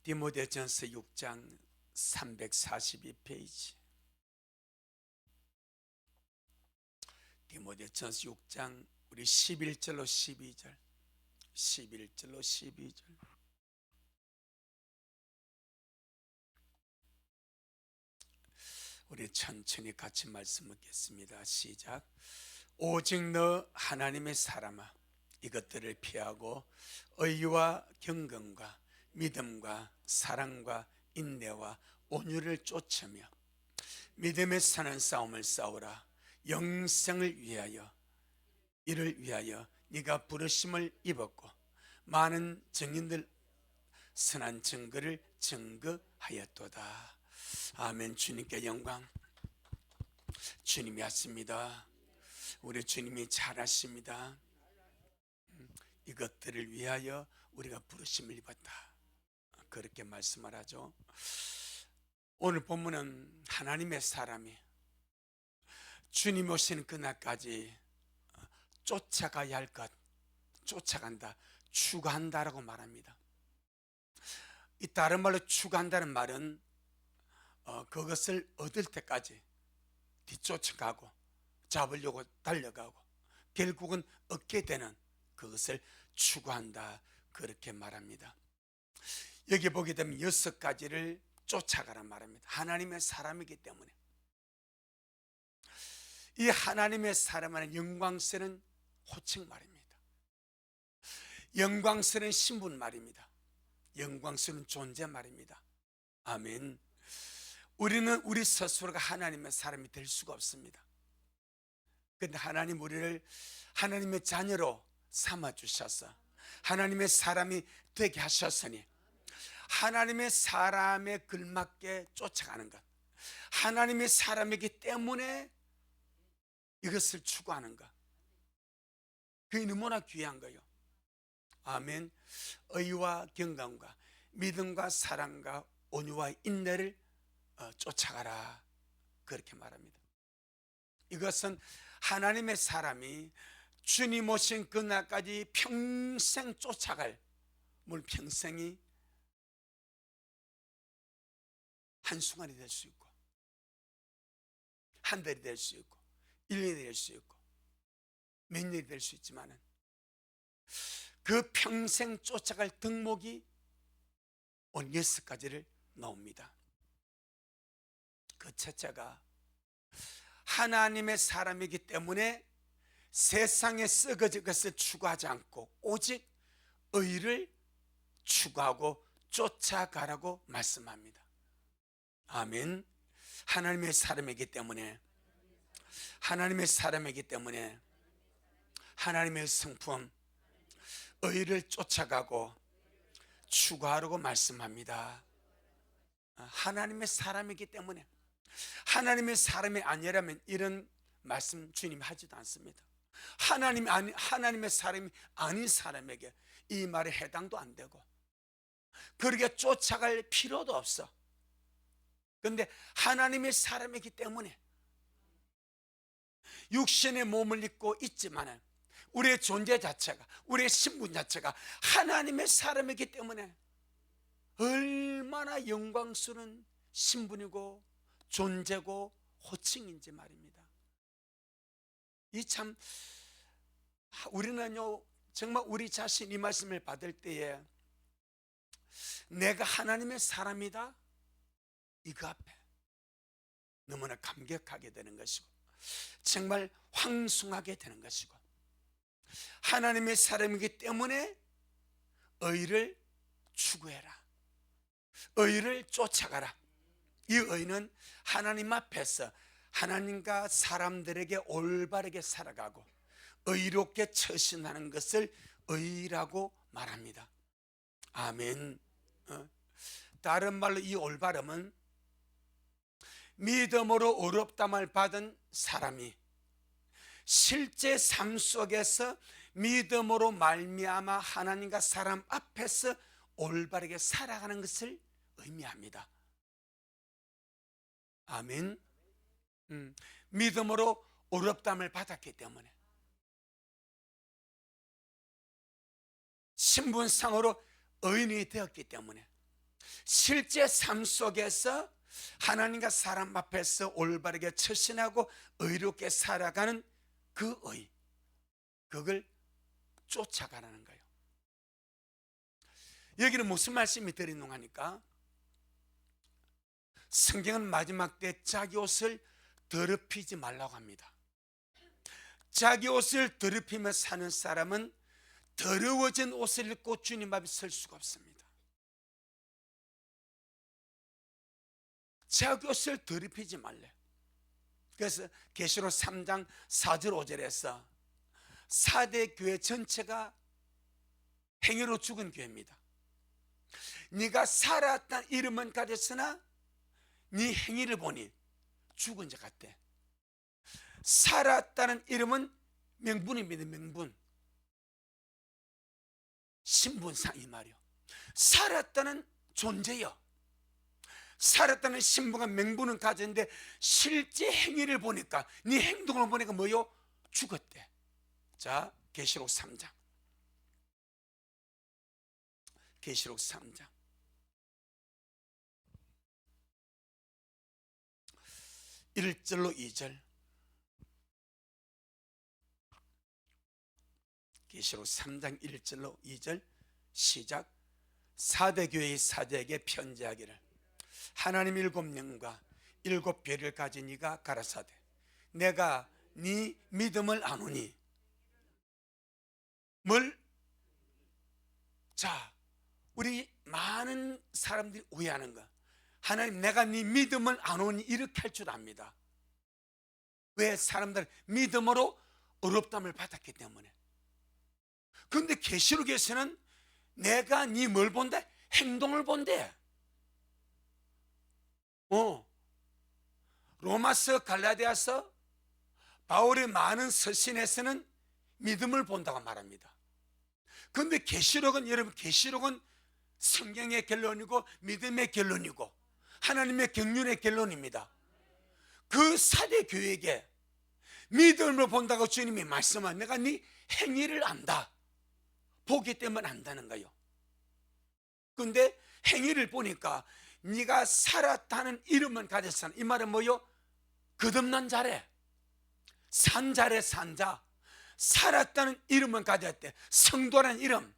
디모데전서 6장 342페이지. 디모데전서 6장 우리 11절로 12절 11절로 12절. 우리 천천히 같이 말씀 묻겠습니다. 시작. 오직 너 하나님의 사람아, 이것들을 피하고 의와 경건과 믿음과 사랑과 인내와 온유를 쫓으며 믿음에 사는 싸움을 싸우라. 영생을 위하여, 이를 위하여 네가 부르심을 입었고 많은 증인들 선한 증거를 증거하였도다. 아멘. 주님께 영광. 주님이 하십니다. 우리 주님이 잘하십니다. 이것들을 위하여 우리가 부르심을 입었다, 그렇게 말씀을 하죠. 오늘 본문은 하나님의 사람이 주님 오시는 그날까지 쫓아가야 할 것, 쫓아간다, 추구한다라고 말합니다. 이 다른 말로 추구한다는 말은 그것을 얻을 때까지 뒤쫓아가고 잡으려고 달려가고 결국은 얻게 되는 그것을 추구한다, 그렇게 말합니다. 여기 보게 되면 6가지를 쫓아가란 말합니다. 하나님의 사람이기 때문에. 이 하나님의 사람은 영광스러운 호칭 말입니다. 영광스러운 신분 말입니다. 영광스러운 존재 말입니다. 아멘. 우리는 우리 스스로가 하나님의 사람이 될 수가 없습니다. 그런데 하나님 우리를 하나님의 자녀로 삼아주셔서 하나님의 사람이 되게 하셨으니 하나님의 사람에 걸맞게 쫓아가는 것, 하나님의 사람이기 때문에 이것을 추구하는 것, 그게 너무나 귀한 거예요. 아멘. 의와 경건과 믿음과 사랑과 온유와 인내를 쫓아가라, 그렇게 말합니다. 이것은 하나님의 사람이 주님 오신 그날까지 평생 쫓아갈, 물론 평생이 한순간이 될 수 있고 한 달이 될 수 있고 1년이 될 수 있고 몇 년이 될 수 있지만 그 평생 쫓아갈 덕목이 오늘 6가지를 나옵니다. 그 첫째가 하나님의 사람이기 때문에 세상에 썩어질 것을 추구하지 않고 오직 의를 추구하고 쫓아가라고 말씀합니다. 아멘. 하나님의 사람이기 때문에, 하나님의 사람이기 때문에 하나님의 성품 의를 쫓아가고 추구하라고 말씀합니다. 하나님의 사람이기 때문에. 하나님의 사람이 아니라면 이런 말씀 주님이 하지도 않습니다. 하나님의 사람이 아닌 사람에게 이 말에 해당도 안 되고 그렇게 쫓아갈 필요도 없어. 그런데 하나님의 사람이기 때문에 육신의 몸을 입고 있지만 우리의 존재 자체가, 우리의 신분 자체가 하나님의 사람이기 때문에 얼마나 영광스러운 신분이고 존재고 호칭인지 말입니다. 이 참 우리는요, 정말 우리 자신 이 말씀을 받을 때에 내가 하나님의 사람이다, 이거 앞에 너무나 감격하게 되는 것이고 정말 황송하게 되는 것이고, 하나님의 사람이기 때문에 의를 추구해라, 의를 쫓아가라. 이 의는 하나님 앞에서 하나님과 사람들에게 올바르게 살아가고 의롭게 처신하는 것을 의라고 말합니다. 아멘. 다른 말로 이 올바름은 믿음으로 의롭다함을 받은 사람이 실제 삶 속에서 믿음으로 말미암아 하나님과 사람 앞에서 올바르게 살아가는 것을 의미합니다. 아멘. 믿음으로 의롭다함을 받았기 때문에, 신분상으로 의인이 되었기 때문에 실제 삶 속에서 하나님과 사람 앞에서 올바르게 처신하고 의롭게 살아가는 그 의, 그걸 쫓아가라는 거예요. 여기는 무슨 말씀이 들어있는가 하니까, 성경은 마지막 때 자기 옷을 더럽히지 말라고 합니다. 자기 옷을 더럽히며 사는 사람은 더러워진 옷을 입고 주님 앞에 설 수가 없습니다. 자기 옷을 더럽히지 말래. 그래서 계시록 3장 4절 5절에서 4대 교회 전체가 행위로 죽은 교회입니다. 네가 살았다는 이름은 가졌으나 네 행위를 보니 죽은 자 같대. 살았다는 이름은 명분입니다. 명분, 신분상 이 말이요. 살았다는 존재요. 살았다는 신분과 명분은 가졌는데 실제 행위를 보니까, 네 행동을 보니까 뭐요? 죽었대. 자, 계시록 3장, 계시록 3장 1절로 2절, 계시록 3장 1절로 2절 시작. 4대 교회의 사제에게 편지하기를, 하나님 7영과 7별을 가진 이가 가라사대, 내가 네 믿음을 아노니. 뭘? 자, 우리 많은 사람들이 오해하는 거, 하나님 내가 네 믿음을 아노니, 이렇게 할 줄 압니다. 왜? 사람들은 믿음으로 의롭다함을 받았기 때문에. 그런데 계시록에서는 내가 네 뭘 본다? 행동을 본대. 로마서, 갈라디아서, 바울의 많은 서신에서는 믿음을 본다고 말합니다. 그런데 계시록은, 여러분, 계시록은 성경의 결론이고 믿음의 결론이고 하나님의 경륜의 결론입니다. 그 사대 교회에게 믿음을 본다고 주님이 말씀한, 내가 네 행위를 안다, 보기 때문에 안다는 거예요. 그런데 행위를 보니까 네가 살았다는 이름은 가졌잖아. 이 말은 뭐요? 거듭난 자래, 산 자래, 산 자. 살았다는 이름은 가졌대. 성도라는 이름,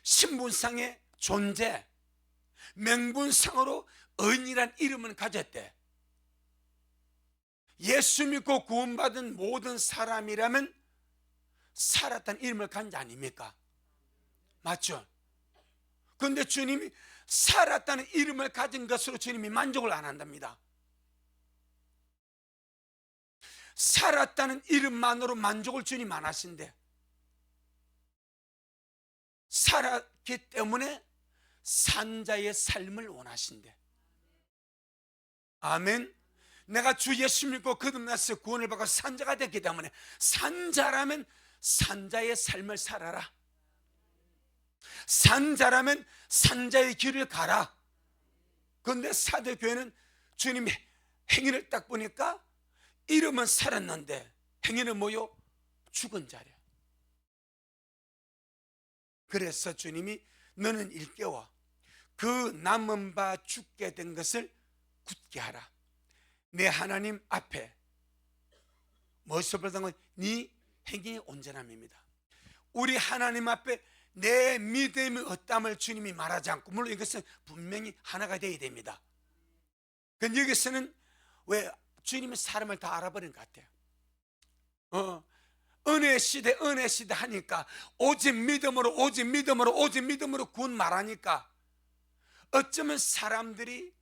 신분상의 존재, 명분상으로 의인이란 이름은 가졌대. 예수 믿고 구원받은 모든 사람이라면 살았다는 이름을 가진 자 아닙니까? 맞죠? 그런데 주님이 살았다는 이름을 가진 것으로 주님이 만족을 안 한답니다. 살았다는 이름만으로 만족을 주님 안 하신대. 살았기 때문에 산자의 삶을 원하신대. 아멘. 내가 주 예수 믿고 거듭나서 구원을 받고 산자가 됐기 때문에, 산자라면 산자의 삶을 살아라. 산자라면 산자의 길을 가라. 그런데 사대교회는 주님의 행위를 딱 보니까 이름은 살았는데 행위는 뭐요? 죽은 자래. 그래서 주님이 너는 일깨워 그 남은 바 죽게 된 것을 굳게 하라. 내 하나님 앞에 무엇을 보던 네 행위의 온전함입니다. 우리 하나님 앞에 내 믿음이 없다함을 주님이 말하지 않고, 물론 이것은 분명히 하나가 되어야 됩니다. 근데 여기서는 왜 주님은 사람을 다 알아버린 것 같아요. 은혜 시대 하니까 오직 믿음으로, 오직 믿음으로, 오직 믿음으로 구원 말하니까 어쩌면 사람들이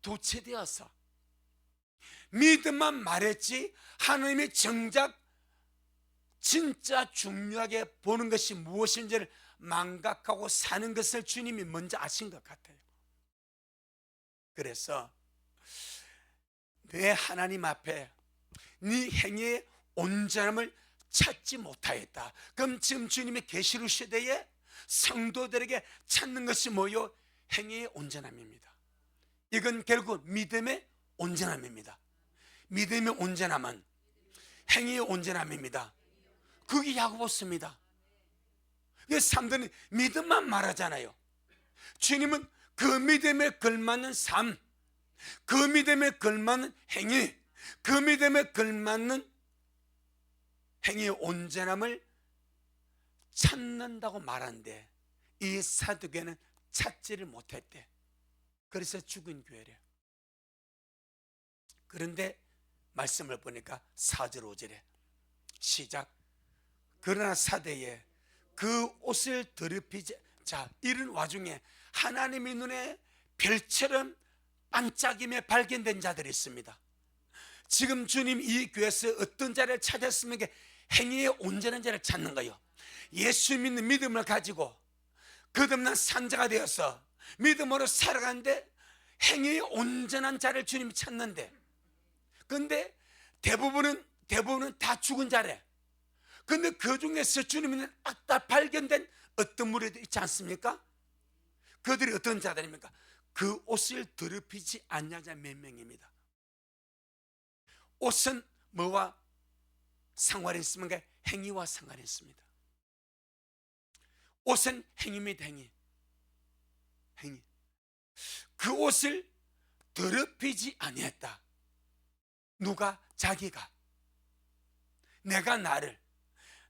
도체되어서 믿음만 말했지 하나님이 정작 진짜 중요하게 보는 것이 무엇인지를 망각하고 사는 것을 주님이 먼저 아신 것 같아요. 그래서 내 하나님 앞에 네 행위의 온전함을 찾지 못하였다. 그럼 지금 주님의 계시록 시대에 성도들에게 찾는 것이 뭐요? 행위의 온전함입니다. 이건 결국 믿음의 온전함입니다. 믿음의 온전함은 행위의 온전함입니다. 그게 야고보서입니다. 그래서 사람들은 믿음만 말하잖아요. 주님은 그 믿음에 걸맞는 삶, 그 믿음에 걸맞는 행위, 그 믿음에 걸맞는 행위의 온전함을 찾는다고 말하는데 이 사두개는 찾지를 못했대. 그래서 죽은 교회래. 그런데 말씀을 보니까 4절 5절에 시작. 그러나 사대에 그 옷을 더럽히지, 자, 이런 와중에 하나님의 눈에 별처럼 반짝임에 발견된 자들이 있습니다. 지금 주님 이 교회에서 어떤 자를 찾았으면 행위의 온전한 자를 찾는 거예요. 예수 믿는 믿음을 가지고 거듭난 산자가 되어서 믿음으로 살아가는데 행위의 온전한 자를 주님이 찾는데, 그런데 대부분은 다 죽은 자래. 그런데 그 중에서 주님은 딱 발견된 어떤 무리도 있지 않습니까? 그들이 어떤 자들입니까? 그 옷을 더럽히지 않는 자 몇 명입니다. 옷은 뭐와 상관이 있습니까? 행위와 상관이 있습니다. 옷은 행위입니다. 행위. 그 옷을 더럽히지 아니했다. 누가? 자기가. 내가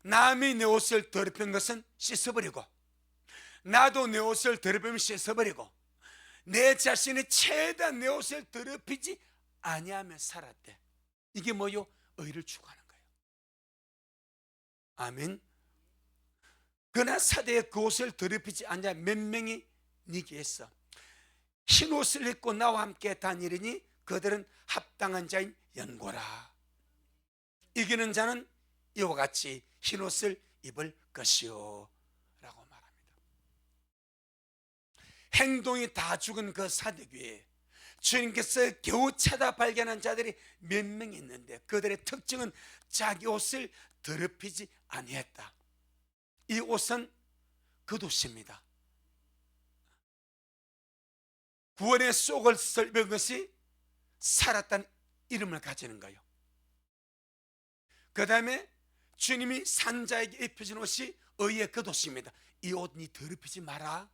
남이 내 옷을 더럽힌 것은 씻어버리고, 나도 내 옷을 더럽히면 씻어버리고, 내 자신이 최대한 내 옷을 더럽히지 아니하며 살았대. 이게 뭐요? 의를 추구하는 거예요. 아멘. 그러나 사대에 그 옷을 더럽히지 않냐 몇 명이 네게 했어. 흰 옷을 입고 나와 함께 다니리니 그들은 합당한 자인 연고라. 이기는 자는 이와 같이 흰 옷을 입을 것이요 라고 말합니다. 행동이 다 죽은 그 사대교회에 주님께서 겨우 찾아 발견한 자들이 몇 명 있는데 그들의 특징은 자기 옷을 더럽히지 아니했다. 이 옷은 겉옷입니다. 구원의 속을 설명한 것이 살았다는 이름을 가지는 거예요. 그 다음에 주님이 산자에게 입혀준 옷이 의의 겉옷입니다. 이 옷 니 더럽히지 마라.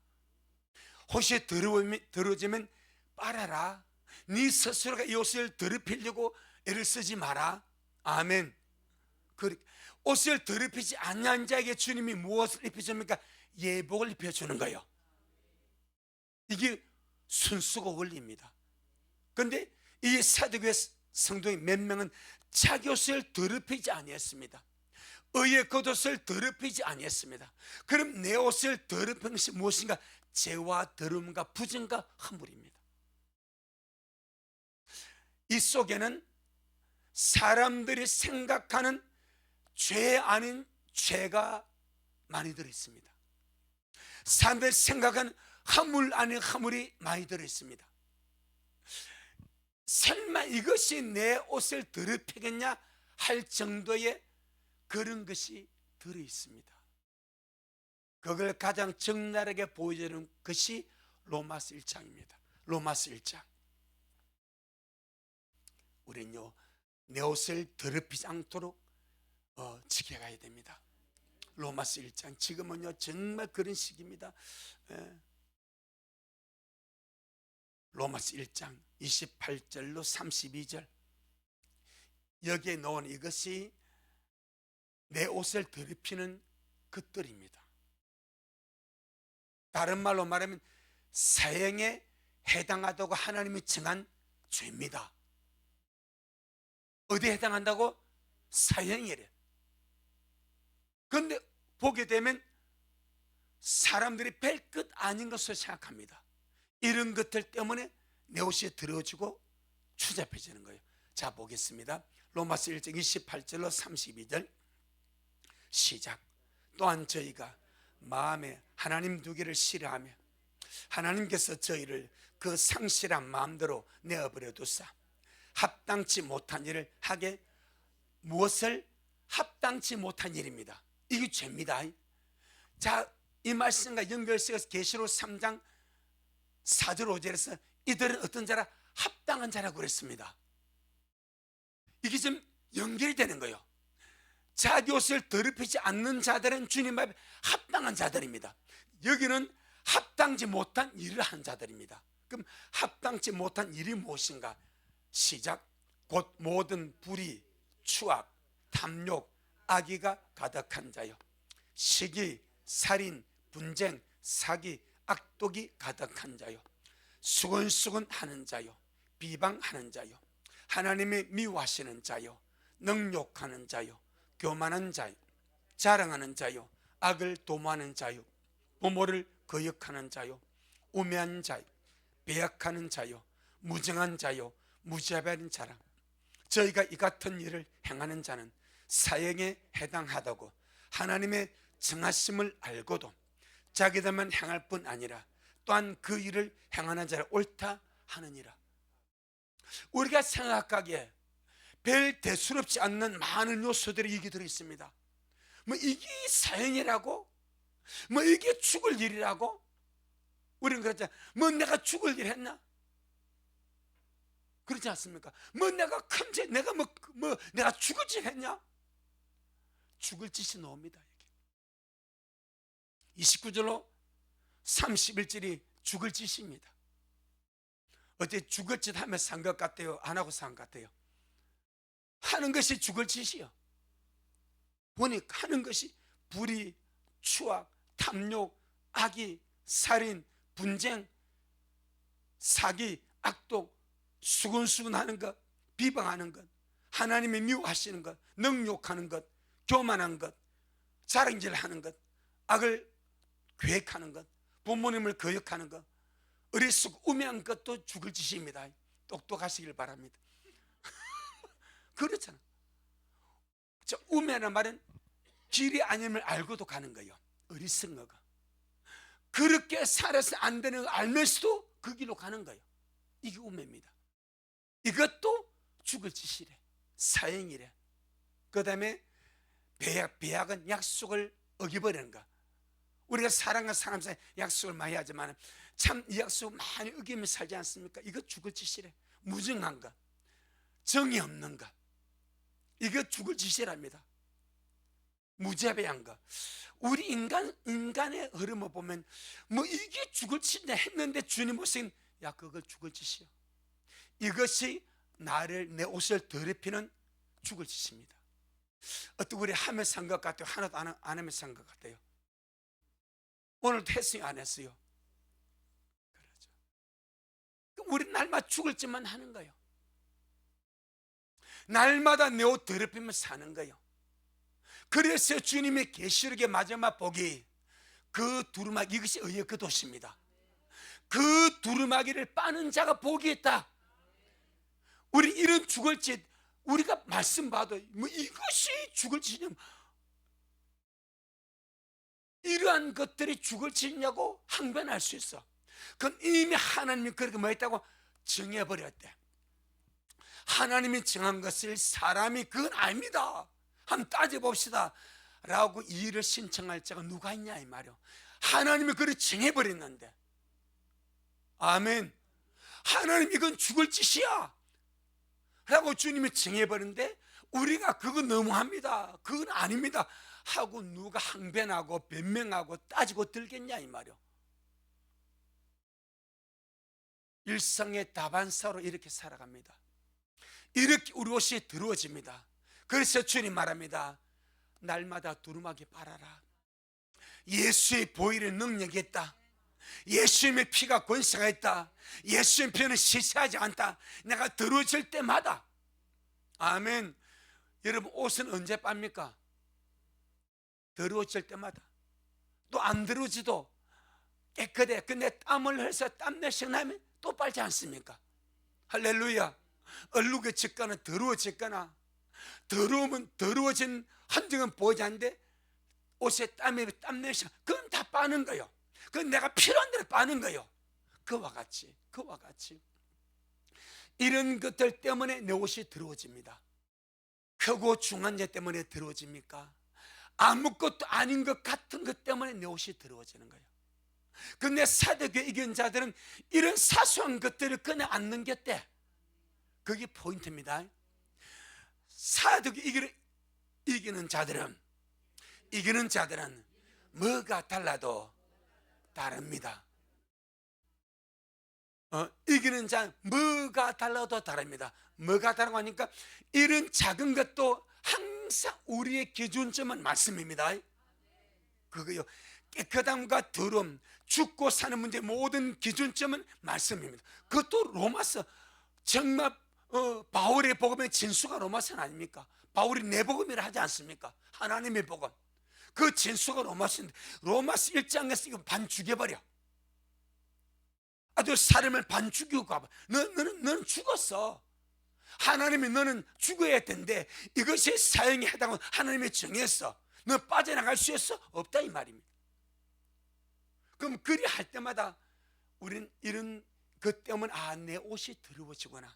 옷이 더러워지면 빨아라. 네 스스로가 이 옷을 더럽히려고 애를 쓰지 마라. 아멘. 옷을 더럽히지 않는 자에게 주님이 무엇을 입혀줍니까? 예복을 입혀주는 거예요. 이게 순수가 원리입니다. 그런데 이 사도교회 성도의 몇 명은 자기 옷을 더럽히지 아니했습니다. 의의 겉옷을 더럽히지 아니했습니다. 그럼 내 옷을 더럽힌 것이 무엇인가? 죄와 더러움과 부정과 허물입니다. 이 속에는 사람들이 생각하는 죄 아닌 죄가 많이 들어있습니다. 사람들이 생각하는 허물 아닌 허물이 많이 들어있습니다. 설마 이것이 내 옷을 더럽히겠냐 할 정도의 그런 것이 들어있습니다. 그걸 가장 적나라하게 보여주는 것이 로마서 1장입니다. 로마서 1장. 우리는요 내 옷을 더럽히지 않도록 지켜가야 됩니다. 로마서 1장. 지금은요 정말 그런 시기입니다. 로마서 1장 28절로 32절. 여기에 놓은 이것이 내 옷을 더럽히는 것들입니다. 다른 말로 말하면 사형에 해당하다고 하나님이 정한 죄입니다. 어디에 해당한다고? 사형이래. 그런데 보게 되면 사람들이 별것 아닌 것을 생각합니다. 이런 것들 때문에 내 옷이 더러워지고 추잡해지는 거예요. 자, 보겠습니다. 로마서 1장 28절로 32절 시작. 또한 저희가 마음에 하나님 두기를 싫어하며 하나님께서 저희를 그 상실한 마음대로 내어버려 두사 합당치 못한 일을 하게. 무엇을? 합당치 못한 일입니다. 이게 죄입니다. 자, 이 말씀과 연결해서 계시록 3장 4절 5절에서 이들은 어떤 자라? 합당한 자라고 그랬습니다. 이게 좀 연결이 되는 거예요. 자기 옷을 더럽히지 않는 자들은 주님 앞에 합당한 자들입니다. 여기는 합당치 못한 일을 한 자들입니다. 그럼 합당치 못한 일이 무엇인가? 시작. 곧 모든 불의, 추악, 탐욕, 악의가 가득한 자요, 시기, 살인, 분쟁, 사기, 악독이 가득한 자요, 수근수근 하는 자요, 비방하는 자요, 하나님의 미워하시는 자요, 능욕하는 자요, 교만한 자요, 자랑하는 자요, 악을 도모하는 자요, 부모를 거역하는 자요, 우매한 자요, 배역하는 자요, 무정한 자요, 무자비한 자라. 저희가 이 같은 일을 행하는 자는 사형에 해당하다고 하나님의 정하심을 알고도 자기들만 행할 뿐 아니라 또한 그 일을 행하는 자를 옳다 하느니라. 우리가 생각하기에 별 대수롭지 않는 많은 요소들이 여기 들어있습니다. 뭐 이게 사형이라고? 뭐 이게 죽을 일이라고? 우리는 그렇잖아. 뭐 내가 죽을 일 했나? 그렇지 않습니까? 뭐 내가 큰 죄, 내가 내가 죽을 짓 했냐? 죽을 짓이 나옵니다. 29절로 31절이 죽을 짓입니다. 어때 죽을 짓 하면 산 것 같아요? 안 하고 산 것 같아요? 하는 것이 죽을 짓이요. 보니까 하는 것이 불의, 추악, 탐욕, 악의, 살인, 분쟁, 사기, 악독, 수근수근하는 것, 비방하는 것, 하나님의 미워하시는 것, 능욕하는 것, 교만한 것, 자랑질하는 것, 악을 계획하는 것, 부모님을 거역하는 것, 어리석고 우매한 것도 죽을 짓입니다. 똑똑하시길 바랍니다. 그렇잖아. 저 우매라는 말은 길이 아님을 알고도 가는 거예요. 어리석은 거. 그렇게 살아서 안 되는 거 알면서도 그 길로 가는 거예요. 이게 우매입니다. 이것도 죽을 짓이래. 사형이래. 그 다음에 배약은 약속을 어겨버리는 거. 우리가 사람과 사람 사이 약속을 많이 하지만 참 이 약속 많이 어기며 살지 않습니까? 이거 죽을 짓이래. 무정한 거, 정이 없는 거, 이거 죽을 짓이랍니다. 무자비한 거. 우리 인간의 흐름을 보면 뭐 이게 죽을 짓이냐 했는데 주님 오신, 야 그거 죽을 짓이요. 이것이 나를, 내 옷을 더럽히는 죽을 짓입니다. 어떻게 우리 하며 산 것 같아요? 하나도 안 하며 산 것 같아요? 오늘도 했어요? 안 했어요? 그렇죠. 우리 날마다 죽을 짓만 하는 거예요. 날마다 내 옷 더럽히며 사는 거예요. 그래서 주님의 계시록의 마지막 복이 그 두루마기, 이것이 의의 그 도시입니다. 그 두루마기를 빠는 자가 복이 있다. 우리 이런 죽을 짓, 우리가 말씀 봐도 뭐 이것이 죽을 짓이냐, 이러한 것들이 죽을 짓이냐고 항변할 수 있어. 그건 이미 하나님이 그렇게 뭐 했다고 정해버렸대. 하나님이 정한 것을 사람이 그건 아닙니다, 한번 따져봅시다 라고 이의를 신청할 자가 누가 있냐 이 말이요. 하나님이 그렇게 정해버렸는데, 아멘. 하나님 이건 죽을 짓이야 라고 주님이 정해버렸는데 우리가 그거 너무합니다, 그건 아닙니다 하고 누가 항변하고 변명하고 따지고 들겠냐 이 말이요. 일상의 다반사로 이렇게 살아갑니다. 이렇게 우리 옷이 더러워집니다. 그래서 주님 말합니다. 날마다 두루마기 빨아라. 예수의 보혈의 능력이 있다. 예수님의 피가 권세가 있다. 예수님의 피는 시시하지 않다. 내가 더러워질 때마다, 아멘. 여러분 옷은 언제 빱니까? 더러워질 때마다. 또 안 더러워지도 깨끗해. 근데 땀을 흘려서 땀내시 나면 또 빨지 않습니까? 할렐루야. 얼룩의 직관은 더러워졌거나 더러우면 더러워진 흔적은 보이지 않는데 옷에 땀에 땀내시, 그건 다 빠는 거예요. 그건 내가 필요한 대로 빠는 거예요. 그와 같이 이런 것들 때문에 내 옷이 더러워집니다. 크고 중한 죄 때문에 더러워집니까? 아무것도 아닌 것 같은 것 때문에 내 옷이 더러워지는 거예요. 근데 사도교회 이긴 자들은 이런 사소한 것들을 그냥 안 넘겼대. 그게 포인트입니다. 사도교회 이기는 자들은 뭐가 달라도 다릅니다. 이기는 자 뭐가 달라도 다릅니다. 뭐가 다르고 하니까 이런 작은 것도 항상 우리의 기준점은 말씀입니다. 그거요. 깨끗함과 더러움, 죽고 사는 문제 모든 기준점은 말씀입니다. 그것도 로마서 정말 바울의 복음의 진수가 로마서는 아닙니까? 바울이 내 복음이라 하지 않습니까? 하나님의 복음. 그 진수가 로마서인데 로마서 1장에서 이거 반 죽여버려. 아주 사람을 반 죽이고 가봐. 너는 죽었어. 하나님이 너는 죽어야 된대. 이것이 사형에 해당하고 하나님이 정했어. 너 빠져나갈 수 있어? 없다 이 말입니다. 그럼 그리 할 때마다 우리는 이런 것 때문에 내 옷이 더러워지구나.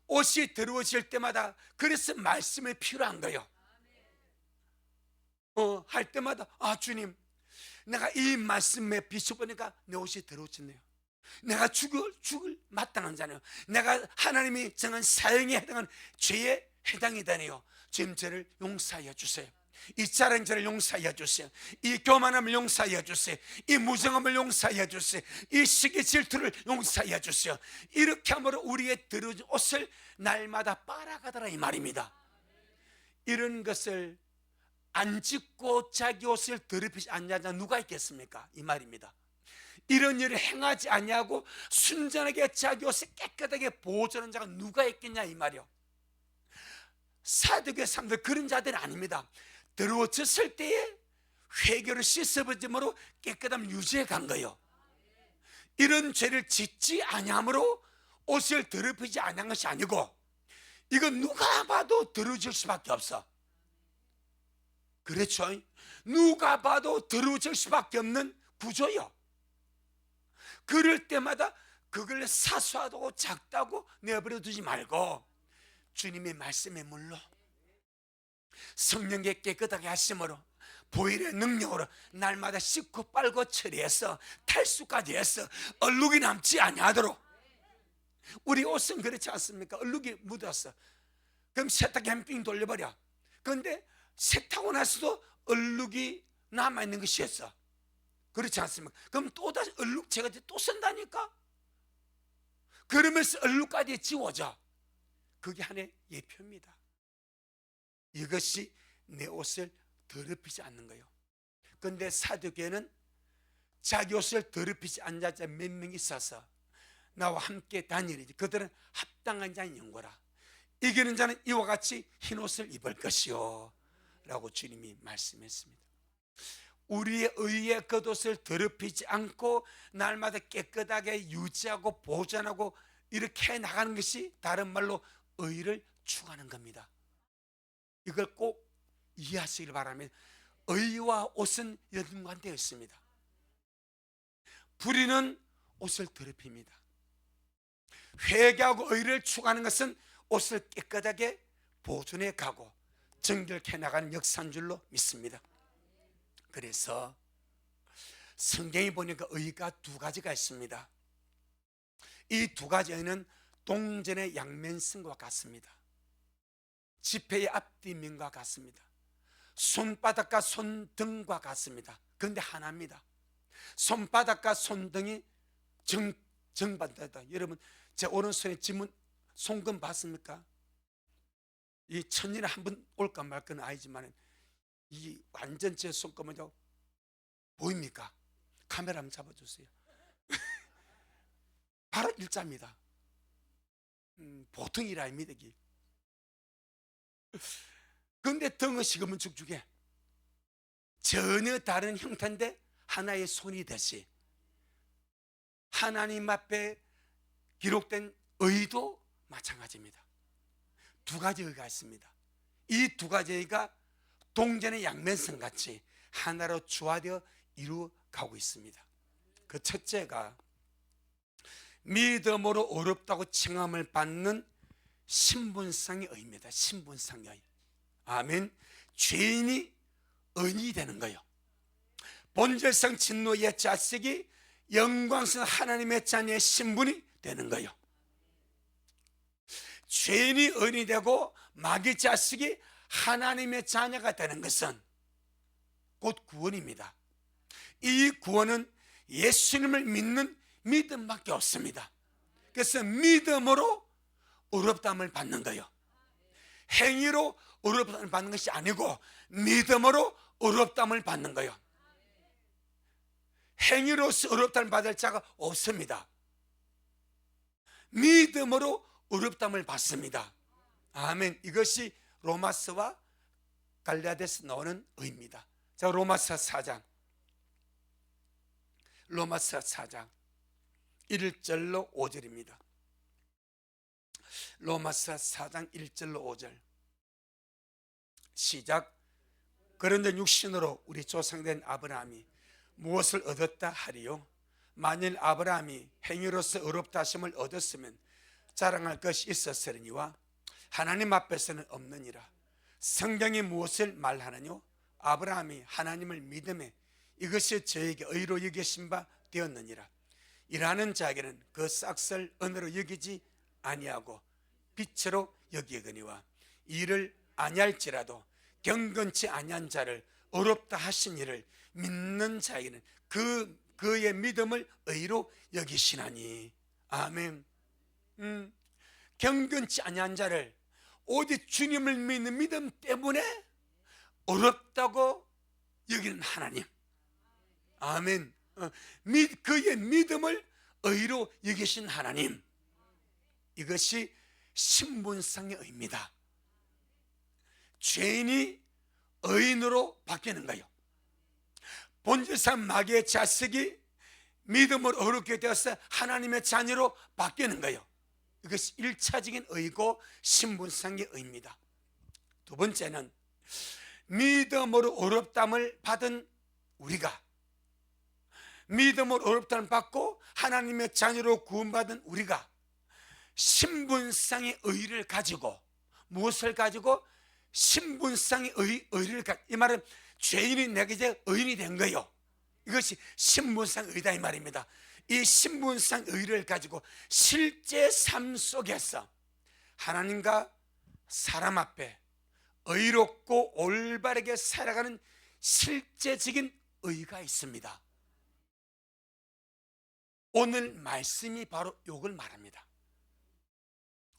옷이 더러워질 때마다 그래서 말씀이 필요한 거예요. 할 때마다 주님, 내가 이 말씀에 비춰보니까 내 옷이 더러워졌네요. 내가 죽을 마땅한 자네요. 내가 하나님이 정한 사형에 해당한 죄에 해당이 되네요. 지금 저를 용서하여 주세요. 이 자른 저를 용서하여 주세요. 이 교만함을 용서하여 주세요. 이 무정함을 용서하여 주세요. 이 시기 질투를 용서하여 주세요. 이렇게 함으로 우리의 더러운 옷을 날마다 빨아가더라 이 말입니다. 이런 것을 안 짓고 자기 옷을 더럽히지 않냐 누가 있겠습니까? 이 말입니다. 이런 일을 행하지 아니하고 순전하게 자기 옷을 깨끗하게 보존하는 자가 누가 있겠냐 이 말이요. 사두개 사람들 그런 자들은 아닙니다. 더러워졌을 때에 회개를 씻어버짐으로 깨끗함을 유지해 간 거예요. 이런 죄를 짓지 아니함으로 옷을 더럽히지 않은 것이 아니고 이건 누가 봐도 더러워질 수밖에 없어. 그렇죠? 누가 봐도 더러워질 수밖에 없는 구조요. 그럴 때마다 그걸 사소하다고 작다고 내버려 두지 말고 주님의 말씀의 물로 성령께 깨끗하게 하심으로 보일의 능력으로 날마다 씻고 빨고 처리해서 탈수까지 해서 얼룩이 남지 아니하도록. 우리 옷은 그렇지 않습니까? 얼룩이 묻었어. 그럼 세탁기 한 빙 돌려버려. 그런데 세탁하고 나서도 얼룩이 남아있는 것이었어. 그렇지 않습니까? 그럼 또다시 얼룩 제가 또 쓴다니까? 그러면서 얼룩까지 지워져. 그게 하나의 예표입니다. 이것이 내 옷을 더럽히지 않는 거예요. 그런데 사두개는 자기 옷을 더럽히지 않는 자 몇 명 있어서 나와 함께 다니리지. 그들은 합당한 자인 영고라. 이기는 자는 이와 같이 흰 옷을 입을 것이요 라고 주님이 말씀했습니다. 우리의 의의 겉옷을 더럽히지 않고 날마다 깨끗하게 유지하고 보존하고 이렇게 나가는 것이 다른 말로 의를 추구하는 겁니다. 이걸 꼭 이해하시길 바랍니다. 의와 옷은 연관되어 있습니다. 불의는 옷을 더럽힙니다. 회개하고 의를 추구하는 것은 옷을 깨끗하게 보존해 가고 정결케 나가는 역사인 줄로 믿습니다. 그래서 성경에 보니까 의가 두 가지가 있습니다. 이 두 가지 의는 동전의 양면성과 같습니다. 지폐의 앞뒷면과 같습니다. 손바닥과 손등과 같습니다. 그런데 하나입니다. 손바닥과 손등이 정반대다. 여러분 제 오른손에 지문 손금 봤습니까? 이 천년에 한 번 올까 말까는 아니지만 이 완전 제 손금은 보입니까? 카메라 한번 잡아주세요. 바로 일자입니다. 보통 일 아닙니다. 그런데 등은 식으면 죽죽해. 전혀 다른 형태인데 하나의 손이 되시. 하나님 앞에 기록된 의도 마찬가지입니다. 두 가지 의가 있습니다. 이 두 가지 의가 동전의 양면성 같이 하나로 조화되어 이루어가고 있습니다. 그 첫째가 믿음으로 어렵다고 칭함을 받는 신분상의 의입니다. 신분상의 의. 아멘. 죄인이 의인이 되는 거예요. 본질상 진노의 자식이 영광스러운 하나님의 자녀의 신분이 되는 거예요. 죄인이 의인이 되고 마귀 자식이 하나님의 자녀가 되는 것은 곧 구원입니다. 이 구원은 예수님을 믿는 믿음밖에 없습니다. 그래서 믿음으로 의롭다함을 받는 거예요. 행위로 의롭다함을 받는 것이 아니고 믿음으로 의롭다함을 받는 거예요. 행위로서 의롭다함을 받을 자가 없습니다. 믿음으로 의롭다함을 받습니다. 아멘. 이것이 로마서와 갈라디아서 나오는 의입니다. 자, 로마서 4장 1절로 5절입니다. 로마서 4장 1절로 5절 시작. 그런데 육신으로 우리 조상된 아브라함이 무엇을 얻었다 하리요? 만일 아브라함이 행위로서 의롭다 하심을 얻었으면 자랑할 것이 있었으리니와 하나님 앞에서는 없느니라. 성경이 무엇을 말하느뇨? 아브라함이 하나님을 믿음에 이것이 저에게 의로 여기신 바 되었느니라. 일하는 자에게는 그 싹을 은혜로 여기지 아니하고 빛으로 여기거니와 일을 아니할지라도 경건치 아니한 자를 의롭다 하신 이를 믿는 자에게는 그의 믿음을 의로 여기시나니. 아멘. 경건치 아니한 자를 오직 주님을 믿는 믿음 때문에 어렵다고 여기는 하나님. 아멘. 그의 믿음을 의로 여기신 하나님. 이것이 신분상의 의입니다. 죄인이 의인으로 바뀌는 거예요. 본질상 마귀의 자식이 믿음으로 어렵게 되어서 하나님의 자녀로 바뀌는 거예요. 이것이 1차적인 의고 신분상의 의입니다. 두 번째는 믿음으로 어렵담을 받은 우리가, 믿음으로 어렵담을 받고 하나님의 자녀로 구원받은 우리가 신분상의 의를 가지고, 무엇을 가지고? 신분상의 의를 가지고, 이 말은 죄인이 내게 이제 의인이 된 거예요. 이것이 신분상 의다 이 말입니다. 이 신분상 의를 가지고 실제 삶 속에서 하나님과 사람 앞에 의롭고 올바르게 살아가는 실제적인 의가 있습니다. 오늘 말씀이 바로 이걸 말합니다.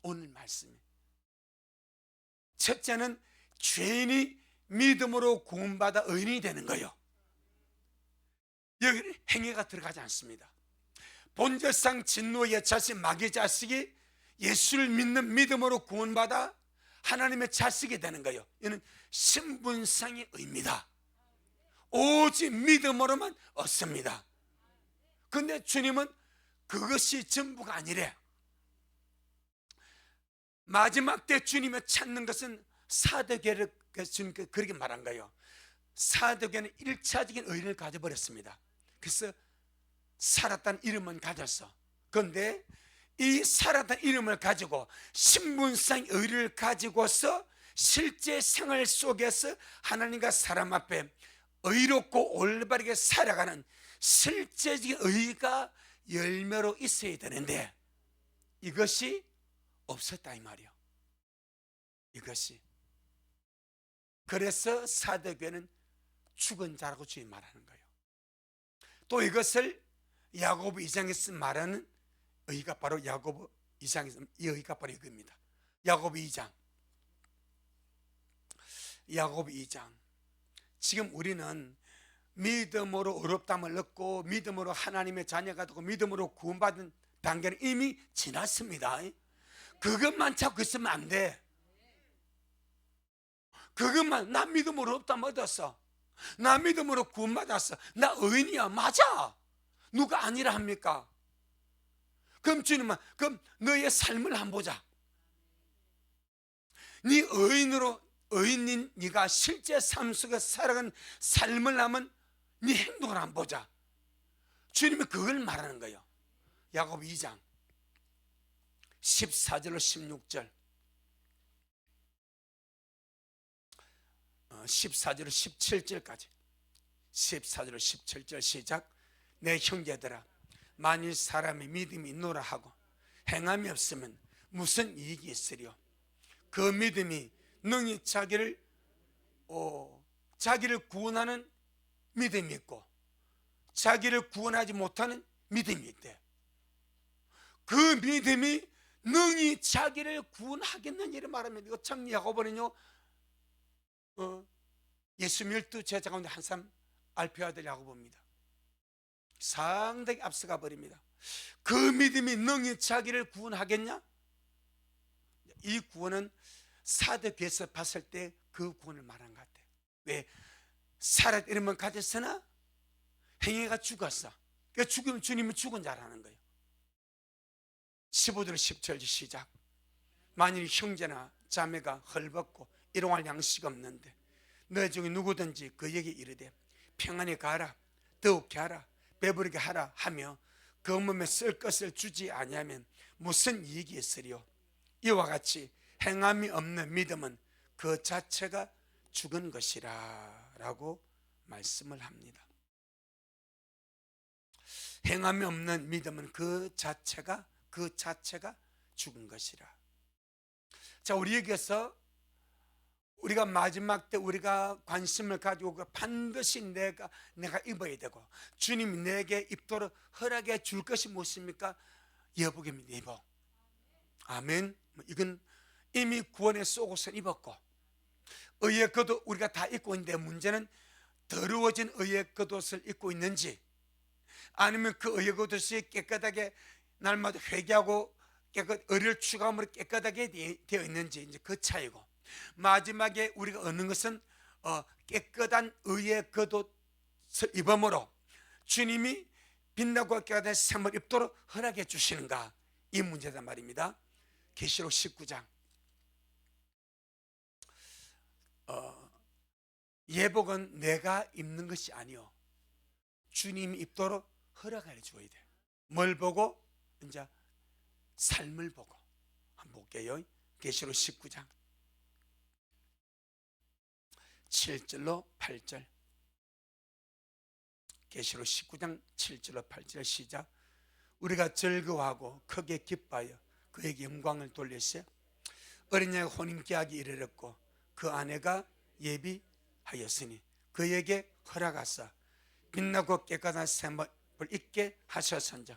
오늘 말씀이, 첫째는 죄인이 믿음으로 구원받아 의인이 되는 거예요. 여기는 행위가 들어가지 않습니다. 본질상 진노의 자식, 마귀의 자식이 예수를 믿는 믿음으로 구원받아 하나님의 자식이 되는 거예요. 이는 신분상의 의입니다. 오직 믿음으로만 얻습니다. 그런데 주님은 그것이 전부가 아니래. 마지막 때 주님을 찾는 것은 사도계를 주님께 그렇게 말한 거예요. 사도계는 1차적인 의를 가져버렸습니다. 그래서 살았다는 이름은 가졌어. 그런데 이 살았다는 이름을 가지고 신분상 의를 가지고서 실제 생활 속에서 하나님과 사람 앞에 의롭고 올바르게 살아가는 실제적인 의가 열매로 있어야 되는데 이것이 없었다 이 말이요. 이것이. 그래서 사도교회는 죽은 자라고 주님 말하는 거예요. 또 이것을 야고보 2장에서 말하는 의가 바로 야고보 2장에서 이 의가 바로 이겁니다. 야고보 2장. 지금 우리는 믿음으로 의롭다함을 얻고 믿음으로 하나님의 자녀가 되고 믿음으로 구원받은 단계는 이미 지났습니다. 그것만 찾고 있으면 안 돼. 그것만, 나 믿음으로 의롭다함 얻었어, 나 믿음으로 구원받았어, 나 의인이야, 맞아. 누가 아니라 합니까? 그럼 주님은, 그럼 너의 삶을 한번 보자. 네 의인인 네가 실제 삶 속에 살아가는 삶을 하면 네 행동을 한번 보자. 주님이 그걸 말하는 거예요. 야고보 2장 14절로 16절 14절로 17절까지 14절로 17절 시작. 내 형제들아, 만일 사람이 믿음이 있노라 하고 행함이 없으면 무슨 이익이 있으리요? 그 믿음이 능히 자기를 구원하는 믿음이 있고 자기를 구원하지 못하는 믿음이 있대. 그 믿음이 능히 자기를 구원하겠느냐를 말하면, 이거 참 야고보는요, 예수 12제자 가운데 한 사람 알표 아들 야고보입니다. 상당히 앞서가 버립니다. 그 믿음이 능히 자기를 구원하겠냐? 이 구원은 사도교에서 봤을 때 그 구원을 말한 것 같아요. 왜? 살았 이름은 가졌으나 행위가 죽었어. 그러니까 죽으면 주님은 죽은 자라는 거예요. 15절 10절 시작. 만일 형제나 자매가 헐벗고 일용할 양식 없는데 너희 중에 누구든지 그에게 이르되 평안히 가라, 더욱게 하라, 배부르게 하라 하며 그 몸에 쓸 것을 주지 아니하면 무슨 이익이 있으리요? 이와 같이 행함이 없는 믿음은 그 자체가 죽은 것이라 라고 말씀을 합니다. 행함이 없는 믿음은 그 자체가 죽은 것이라. 자, 우리에게서 우리가 마지막 때 우리가 관심을 가지고 반드시 내가 입어야 되고 주님이 내게 입도록 허락해 줄 것이 무엇입니까? 여복입니다. 여복. 아멘. 이건 이미 구원의 속옷을 입었고 의의 겉옷 우리가 다 입고 있는데, 문제는 더러워진 의의 겉옷을 입고 있는지 아니면 그 의의 겉옷이 깨끗하게 날마다 회개하고 의를 추가함으로 깨끗하게 되어 있는지, 이제 그 차이고, 마지막에 우리가 얻는 것은 깨끗한 의의 겉옷을 입음으로 주님이 빛나고 깨끗한 샘을 입도록 허락해 주시는가, 이 문제단 말입니다. 계시록 19장. 예복은 내가 입는 것이 아니요 주님이 입도록 허락해 줘야 돼. 뭘 보고? 이제 삶을 보고. 한번 볼게요. 계시록 19장 7절로 8절. 계시록 19장 7절로 8절 시작. 우리가 즐거워하고 크게 기뻐하여 그에게 영광을 돌리세. 어린 양의 혼인계약이 이르렀고 그 아내가 예비하였으니 그에게 허락하사 빛나고 깨끗한 세마포를 입게 하셨은즉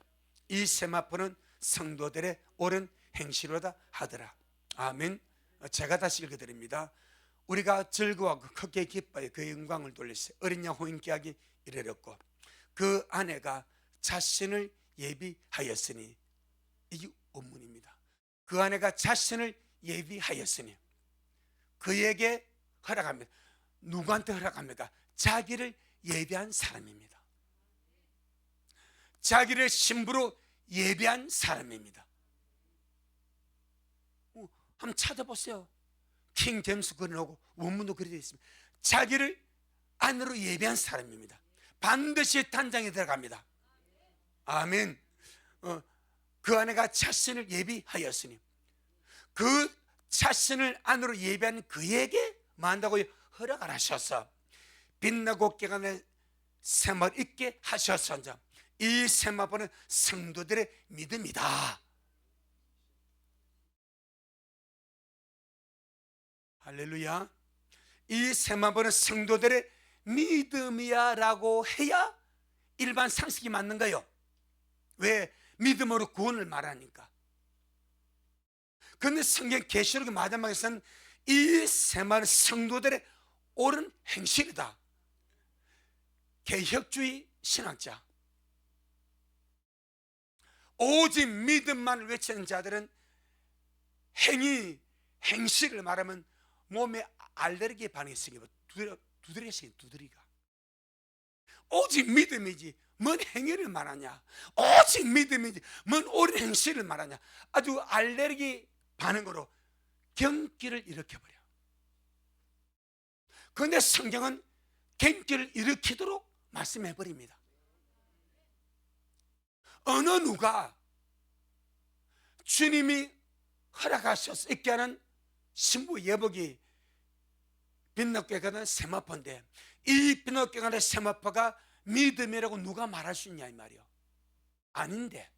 이 세마포는 성도들의 옳은 행실로다 하더라. 아멘. 제가 다시 읽어드립니다. 우리가 즐거워하고 크게 기뻐해 그의 영광을 돌리세. 어린 양 혼인계약이 이르렀고 그 아내가 자신을 예비하였으니, 이게 원문입니다. 그 아내가 자신을 예비하였으니 그에게 허락합니다. 누구한테 허락합니까? 자기를 예비한 사람입니다. 자기를 신부로 예비한 사람입니다. 한번 찾아보세요. 킹 제임스 그린하고 원문도 그렇게 되어 있습니다. 자기를 안으로 예비한 사람입니다. 반드시 단장에 들어갑니다. 아멘. 그 아내가 자신을 예비하였으니 그 자신을 안으로 예비한 그에게 뭐 한다고요? 허락을 하셔서 빛나고 깨끗한 세마포를 입게 하셨은즉 이 세마포는 성도들의 믿음이다. 할렐루야. 이 세마포는 성도들의 믿음이야 라고 해야 일반 상식이 맞는 거예요. 왜? 믿음으로 구원을 말하니까. 그런데 성경 계시록의 마지막에서는 이 세마포는 성도들의 옳은 행실이다. 개혁주의 신학자, 오직 믿음만을 외치는 자들은 행실을 말하면 몸에 알레르기 반응이 생기고 두드리가 생겨. 두드리가. 오직 믿음이지 뭔 행위를 말하냐, 오직 믿음이지 뭔 옳은 행실을 말하냐, 아주 알레르기 반응으로 경기를 일으켜버려. 그런데 성경은 경기를 일으키도록 말씀해버립니다. 어느 누가 주님이 허락하셔서 있게 하는 신부 예복이 빛나고 깨끗한 세마포인데, 이 빛나고 깨끗한 세마포가 믿음이라고 누가 말할 수 있냐 이 말이요. 아닌데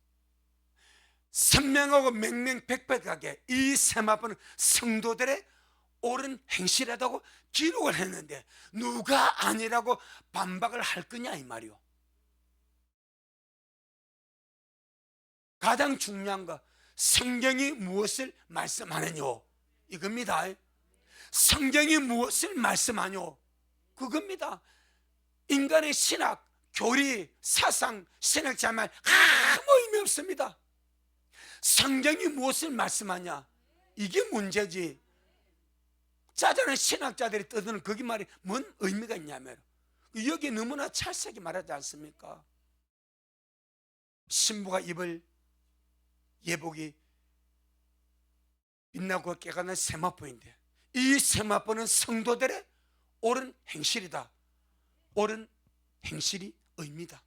선명하고 맹맹백백하게 이 세마포는 성도들의 옳은 행실이라고 기록을 했는데 누가 아니라고 반박을 할 거냐 이 말이요. 가장 중요한 거, 성경이 무엇을 말씀하느뇨, 이겁니다. 성경이 무엇을 말씀하뇨, 그겁니다. 인간의 신학, 교리, 사상, 신학자만 아무 의미 없습니다. 성경이 무엇을 말씀하냐, 이게 문제지. 짜잘한 신학자들이 떠드는 거기 말이 뭔 의미가 있냐면, 여기 너무나 찰싹이 말하지 않습니까? 신부가 입을 예복이 빛나고 깨가는 세마포인데, 이 세마포는 성도들의 옳은 행실이다. 옳은 행실이 의미다.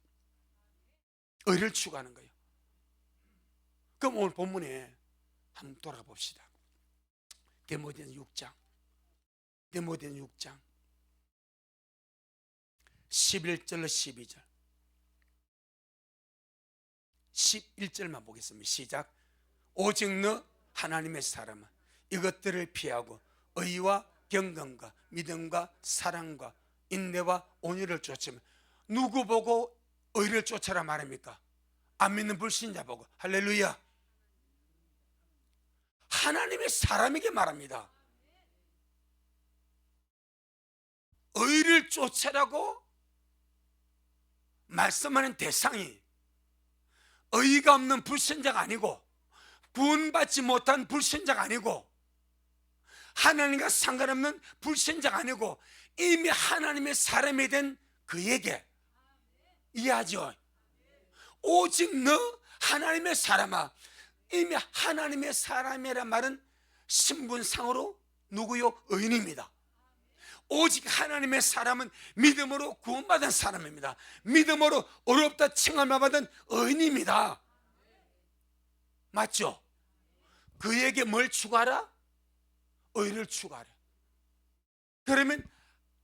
의를 추구하는 거예요. 그럼 오늘 본문에 한번 돌아봅시다. 디모데전서 6장, 디모데전서 6장 11절로 12절, 11절만 보겠습니다. 시작. 오직 너 하나님의 사람은 이것들을 피하고 의와 경건과 믿음과 사랑과 인내와 온유를 쫓으면, 누구 보고 의를 쫓아라 말합니까? 안 믿는 불신자 보고. 할렐루야. 하나님의 사람에게 말합니다. 의를 쫓아라고 말씀하는 대상이 의가 없는 불신자가 아니고, 구원받지 못한 불신자가 아니고, 하나님과 상관없는 불신자가 아니고, 이미 하나님의 사람이 된 그에게, 이해하죠? 오직 너 하나님의 사람아. 이미 하나님의 사람이란 말은 신분상으로 누구요? 의인입니다. 오직 하나님의 사람은 믿음으로 구원받은 사람입니다. 믿음으로 어렵다 칭함을 받은 의인입니다. 맞죠? 그에게 뭘 추구하라? 의를 추구하라. 그러면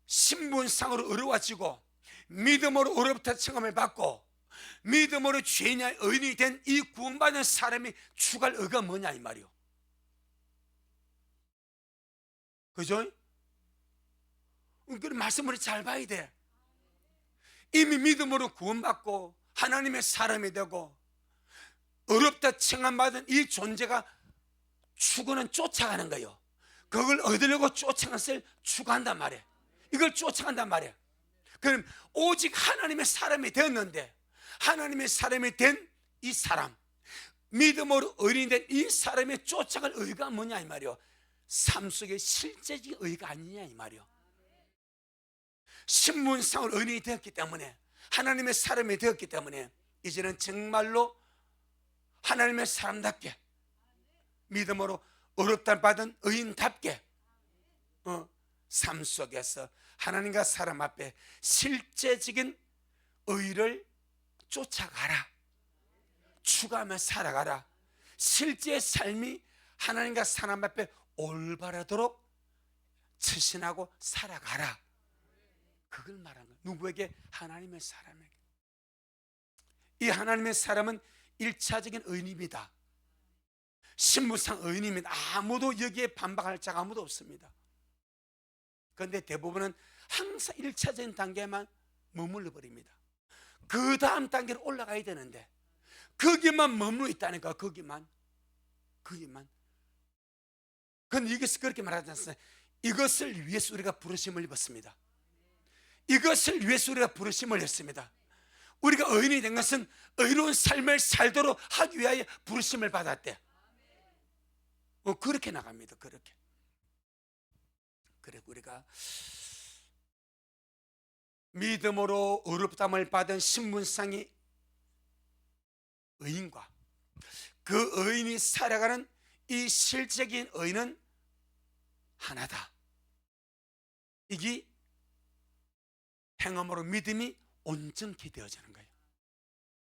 신분상으로 어려워지고, 믿음으로 어렵다 칭함을 받고, 믿음으로 죄인이 의인이 된 이 구원받은 사람이 추구할 의가 뭐냐, 이 말이요. 그죠? 그 말씀을 잘 봐야 돼. 이미 믿음으로 구원받고 하나님의 사람이 되고 어렵다 칭함받은 이 존재가 추구는 쫓아가는 거예요. 그걸 얻으려고 쫓아가는 것을 추구한단 말이에요. 이걸 쫓아간단 말이에요. 그럼 오직 하나님의 사람이 되었는데, 하나님의 사람이 된 이 사람, 믿음으로 의인이 된 이 사람이 쫓아갈 의가 뭐냐 이 말이요. 삶 속에 실제적인 의가 아니냐 이 말이요. 신분상으로 의인이 되었기 때문에, 하나님의 사람이 되었기 때문에, 이제는 정말로 하나님의 사람답게 믿음으로 어렵다 받은 의인답게 삶 속에서 하나님과 사람 앞에 실제적인 의를 쫓아가라. 추구하며 살아가라. 실제 삶이 하나님과 사람 앞에 올바르도록 처신하고 살아가라. 그걸 말하는 거예요. 누구에게? 하나님의 사람에게. 이 하나님의 사람은 1차적인 의인입니다. 신분상 의인입니다. 아무도 여기에 반박할 자가 아무도 없습니다. 그런데 대부분은 항상 1차적인 단계만 머물러 버립니다. 그 다음 단계로 올라가야 되는데 거기만 머물러 있다니까. 거기만. 그런데 이것을 그렇게 말하지 않습니까? 이것을 위해서 우리가 부르심을 입었습니다. 이것을 위해서 우리가 부르심을 했습니다. 우리가 의인이 된 것은 의로운 삶을 살도록 하기 위하여 부르심을 받았대. 그렇게 나갑니다. 그렇게. 그래, 우리가 믿음으로 어렵담을 받은 신분상의 의인과 그 의인이 살아가는 이 실적인 의인은 하나다. 이게 행함으로 믿음이 온전케 되어지는 거예요.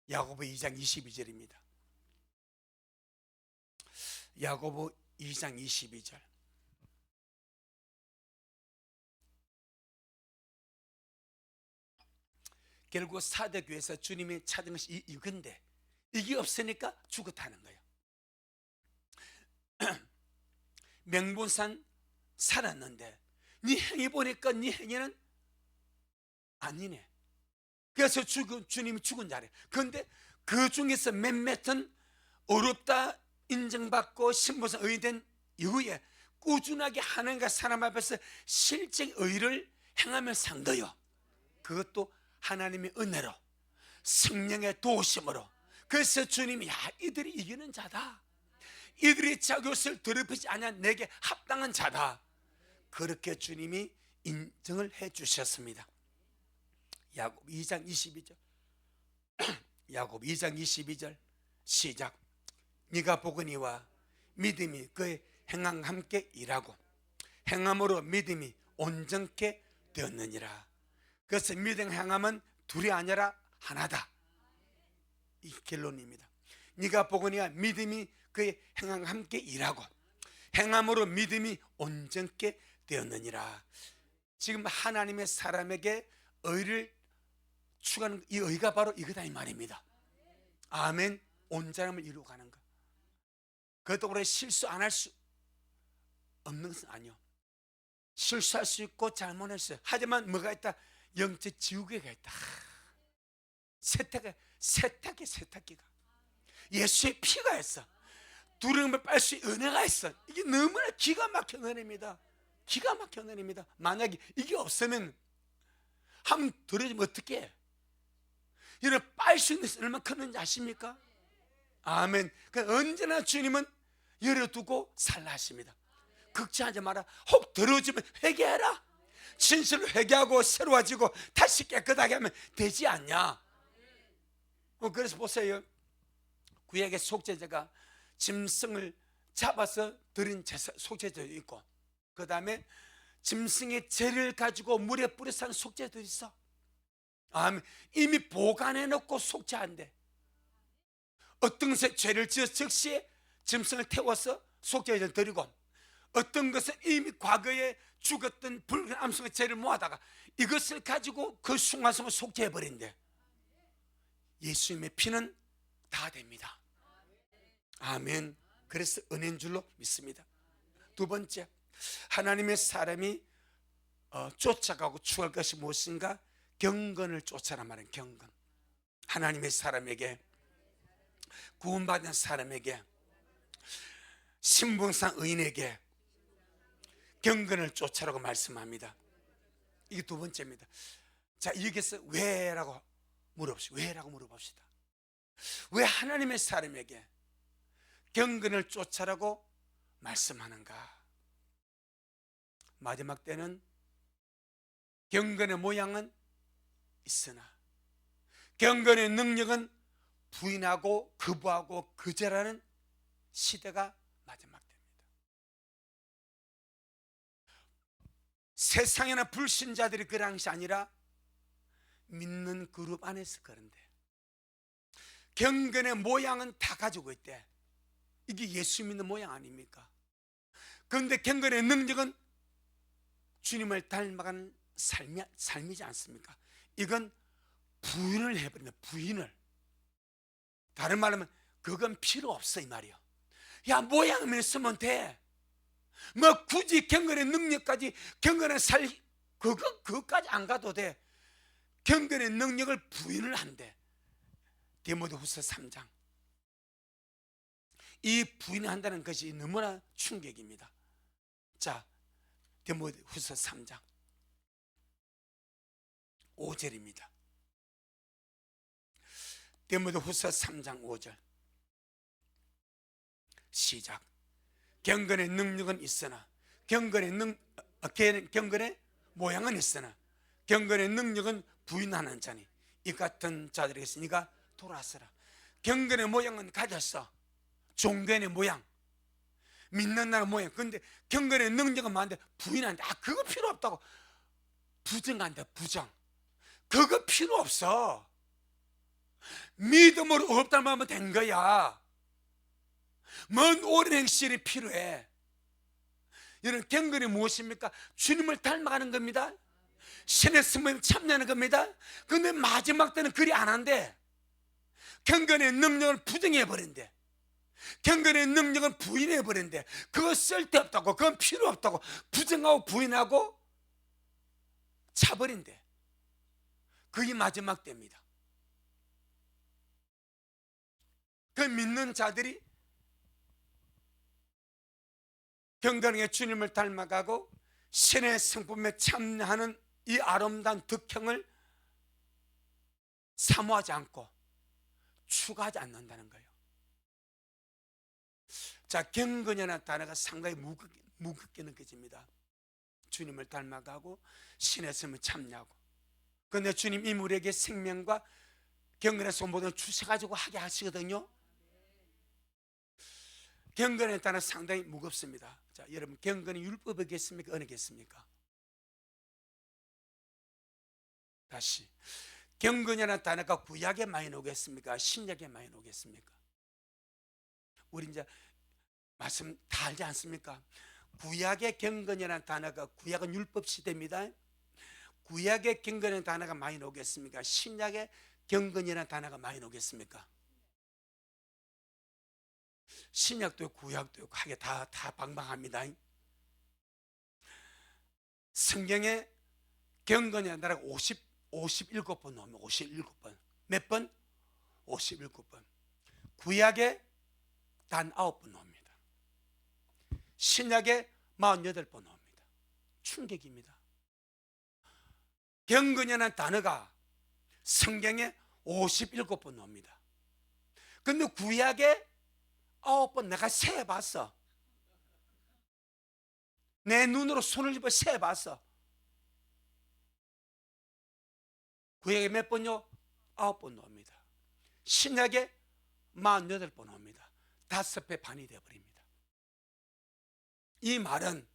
야고보 2장 22절입니다. 야고보 2장 22절. 결국 사대교회에서 주님이 찾은 것이 이건데, 이게 없으니까 죽었다는 거예요. 명분상 살았는데 네 행위 보니까 네 행위는 아니네. 그래서 주님이 죽은 자래. 그런데 그 중에서 몇몇은 어렵다 인정받고 신분상 의된 이후에 꾸준하게 하나님과 사람 앞에서 실제 의를 행하며 산 거요. 그것도 하나님의 은혜로, 성령의 도우심으로. 그래서 주님이 이들이 이기는 자다, 이들이 자기옷을 더럽히지 않아 내게 합당한 자다, 그렇게 주님이 인정을 해 주셨습니다. 야곱 2장 22절 야곱 2장 22절 시작. 네가 보거니와 믿음이 그의 행함과 함께 일하고 행함으로 믿음이 온전케 되었느니라. 그래서 믿음 행함은 둘이 아니라 하나다, 이 결론입니다. 네가 보거니와 믿음이 그의 행함과 함께 일하고 행함으로 믿음이 온전케 되었느니라. 지금 하나님의 사람에게 의를 추구하는 이 의가 바로 이거다 이 말입니다. 아멘. 온전함을 이루고 가는 것. 그것도 우리 실수 안 할 수 없는 것은 아니요. 실수할 수 있고 잘못했어요. 하지만 뭐가 있다? 영적 지우개가 있다. 세탁기가 예수의 피가 있어. 두려움을 빨 수 있는 은혜가 있어. 이게 너무나 기가 막힌 은혜입니다. 기가 막힌 은혜입니다. 만약에 이게 없으면 한번 들어주면 어떻게 해? 이런 빨 수 있는 것이 얼마나 큰지 아십니까? 아멘. 그러니까 언제나 주님은 열어두고 살라 하십니다. 걱정하지 마라. 혹 들어주면 회개해라. 진실로 회개하고 새로워지고 다시 깨끗하게 하면 되지 않냐. 그래서 보세요. 구약의 속죄제가 짐승을 잡아서 드린 속죄제도 있고, 그 다음에 짐승의 죄를 가지고 물에 뿌려서 하는 속죄도 있어. 아멘. 이미 보관해 놓고 속죄한대. 어떤 것에 죄를 지어 즉시 짐승을 태워서 속죄제를 드리고, 어떤 것은 이미 과거에 죽었던 붉은 암송의 죄를 모아다가 이것을 가지고 그 순간순간 속죄해버린대. 예수님의 피는 다 됩니다. 아멘. 그래서 은혜인 줄로 믿습니다. 두 번째, 하나님의 사람이 쫓아가고 추구할 것이 무엇인가? 경건을 쫓아라 말은 경건. 하나님의 사람에게, 구원받은 사람에게, 신분상 의인에게 경건을 쫓아라고 말씀합니다. 이게 두 번째입니다. 자, 여기서 왜라고 물어봅시다. 왜 하나님의 사람에게 경건을 쫓아라고 말씀하는가? 마지막 때는 경건의 모양은 있으나 경건의 능력은 부인하고 거부하고 거절하는 시대가 마지막 때입니다. 세상에나 불신자들이 그런 것이 아니라 믿는 그룹 안에서 그런데, 경건의 모양은 다 가지고 있대. 이게 예수 믿는 모양 아닙니까? 그런데 경건의 능력은 주님을 닮아가는 삶이지 않습니까? 이건 부인을 해버린다. 부인을. 다른 말로 하면 그건 필요 없어 이 말이야. 야, 모양만 있으면 돼. 뭐 굳이 경건의 능력까지, 경건의 그것까지 안 가도 돼. 경건의 능력을 부인을 한대. 디모데후서 3장. 이 부인을 한다는 것이 너무나 충격입니다. 자, 디모데후서 3장 5절입니다. 디모데후서 3장 5절 시작. 경건의 능력은 있으나 경건의 모양은 있으나 경건의 능력은 부인하는 자니 이 같은 자들에게서 네가 돌아서라. 경건의 모양은 가졌어. 종교의 모양, 믿는 나라 모양. 그런데 경건의 능력은 많은데 부인한다. 그거 필요 없다고 부정한다. 부정. 그거 필요 없어. 믿음으로 없다는 말하면 된 거야. 먼 오랜 행실이 필요해. 이런 경건이 무엇입니까? 주님을 닮아가는 겁니다. 신의 승부에 참여하는 겁니다. 그런데 마지막 때는 그리 안 한대. 경건의 능력을 부정해버린대. 경건의 능력은 부인해버린대. 그거 쓸데없다고, 그건 필요 없다고 부정하고 부인하고 차버린대. 그게 마지막 때입니다. 그 믿는 자들이 경건하게 주님을 닮아가고 신의 성품에 참여하는 이 아름다운 덕형을 사모하지 않고 추구하지 않는다는 거예요. 자, 경건이라는 단어가 상당히 무겁게 느껴집니다. 주님을 닮아가고 신의 성품에 참여하고. 그런데 주님 이 우리에게 생명과 경건에서 모든 주셔가지고 하게 하시거든요. 경건의 단어 상당히 무겁습니다. 자, 여러분, 경건이 율법이겠습니까? 언어겠습니까? 다시, 경건이라는 단어가 구약에 많이 나오겠습니까? 신약에 많이 나오겠습니까? 우리 이제 말씀 다 알지 않습니까? 구약의 경건이라는 단어가, 구약은 율법 시대입니다. 구약의 경건이라는 단어가 많이 나오겠습니까? 신약의 경건이라는 단어가 많이 나오겠습니까? 신약도 있고 구약도 있고 하게 다 방방합니다. 성경에 경건이라는 단어가 57번 나오면 57번. 몇 번? 57번. 구약에 단 9번 나옵니다. 신약에 48번 나옵니다. 충격입니다. 경건이라는 단어가 성경에 57번 나옵니다. 근데 구약에 9번 내가 세어봤어. 내 눈으로 손을 집어 세어봤어. 구약에 몇 번요? 9번 나옵니다. 신약에 48번 나옵니다. 5배 반이 되어버립니다. 이 말은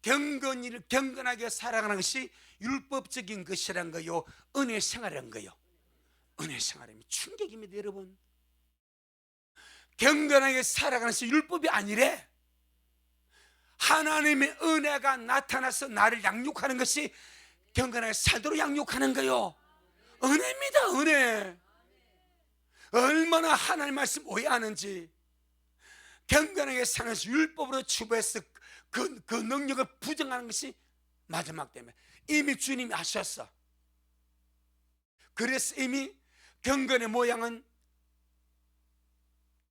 경건하게 살아가는 것이 율법적인 것이란 거요, 은혜 생활이란 거요. 은혜 생활입니다. 충격입니다, 여러분. 경건하게 살아가는 것이 율법이 아니래. 하나님의 은혜가 나타나서 나를 양육하는 것이 경건하게 살도록 양육하는 거요. 은혜입니다, 은혜. 얼마나 하나님 말씀 오해하는지. 경건하게 사는 것이 율법으로 추구해서 그 능력을 부정하는 것이 마지막 때문에 이미 주님이 아셨어. 그래서 이미 경건의 모양은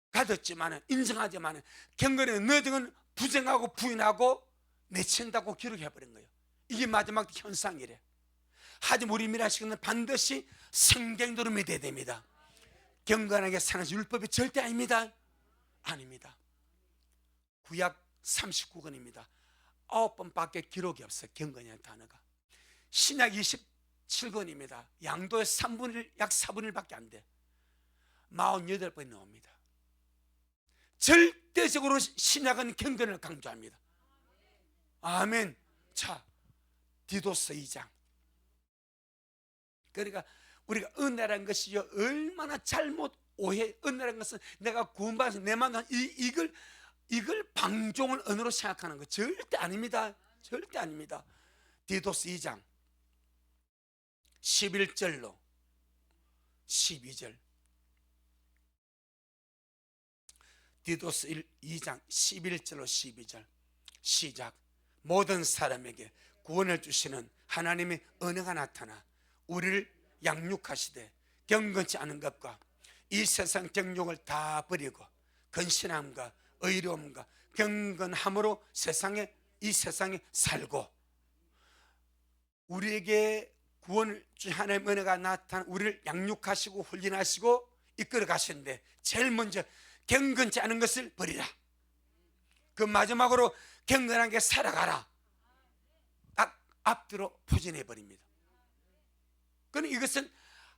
가졌지만 인정하지만 경건의 너희들은 부정하고 부인하고 내친다고 기록해버린 거예요. 이게 마지막 현상이래. 하지만 우리 미라식은 반드시 성경대로 믿어야 됩니다. 경건하게 사는 율법이 절대 아닙니다. 아닙니다. 구약 39권입니다. 9번밖에 기록이 없어요. 경건이라는 단어가. 신약 27권입니다. 양도의 3분의 1, 약 4분의 1밖에 안 돼. 48번이 나옵니다. 절대적으로 신약은 경건을 강조합니다. 아멘. 자, 디도스 2장. 그러니까 우리가 은혜라는 것이 얼마나 잘못 오해. 은혜라는 것은 내가 구원받아서 내 마음 이걸 방종을 언어로 생각하는 거 절대 아닙니다. 절대 아닙니다. 디도스 2장 11절로 12절. 디도스 2장 11절로 12절 시작. 모든 사람에게 구원을 주시는 하나님의 은혜가 나타나 우리를 양육하시되 경건치 않은 것과 이 세상 정욕을 다 버리고 근신함과 의로움과 경건함으로 이 세상에 살고, 우리에게 구원을 주신 하나님의 은혜가 나타나 우리를 양육하시고 훈련하시고 이끌어 가시는데 제일 먼저 경건치 않은 것을 버리라. 그 마지막으로 경건하게 살아가라. 딱 앞뒤로 포진해 버립니다. 그럼 이것은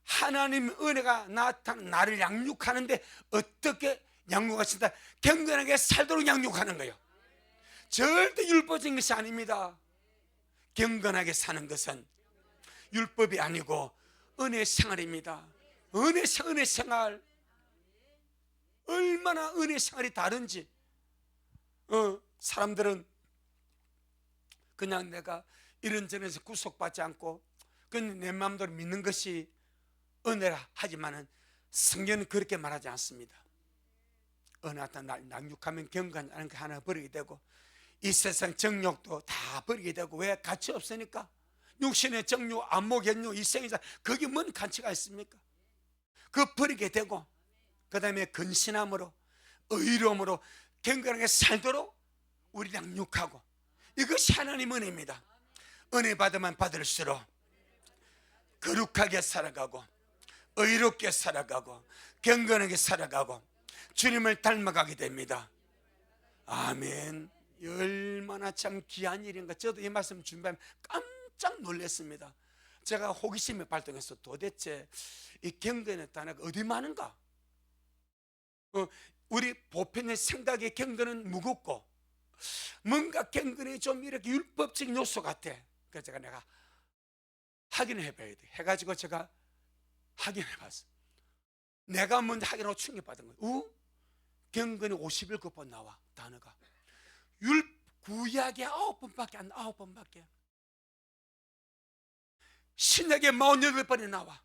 하나님의 은혜가 나타나 나를 양육하는데 어떻게 양육하신다? 경건하게 살도록 양육하는 거예요. 절대 율법적인 것이 아닙니다. 경건하게 사는 것은 율법이 아니고 은혜 생활입니다. 은혜 생활. 얼마나 은혜 생활이 다른지. 사람들은 그냥 내가 이런저런해서 구속받지 않고 그냥 내 마음대로 믿는 것이 은혜라 하지만은 성경은 그렇게 말하지 않습니다. 은혜가 날 양육하면 경건하는 거 하나 버리게 되고 이 세상 정욕도 다 버리게 되고. 왜? 가치 없으니까. 육신의 정욕, 안목, 연욕, 이생이자 거기 뭔 가치가 있습니까? 그거 버리게 되고 그 다음에 근신함으로, 의로움으로 경건하게 살도록 우리 양육하고, 이것이 하나님 은혜입니다. 은혜 받으면 받을수록 거룩하게 살아가고, 의롭게 살아가고, 경건하게 살아가고, 주님을 닮아가게 됩니다. 아멘. 얼마나 참 귀한 일인가. 저도 이 말씀 준비하면 깜짝 놀랐습니다. 제가 호기심에 발동해서 도대체 이 경건의 단어가 어디 많은가? 우리 보편의 생각의 경건은 무겁고, 뭔가 경건이 좀 이렇게 율법적인 요소 같아. 그래서 내가 확인해 봐야 돼. 해가지고 제가 확인해 봤어. 내가 먼저 확인하고 충격받은 거예요. 경건이 51번 나와, 단어가. 구약에 9번밖에 안, 9번밖에. 신약에 48번이 나와.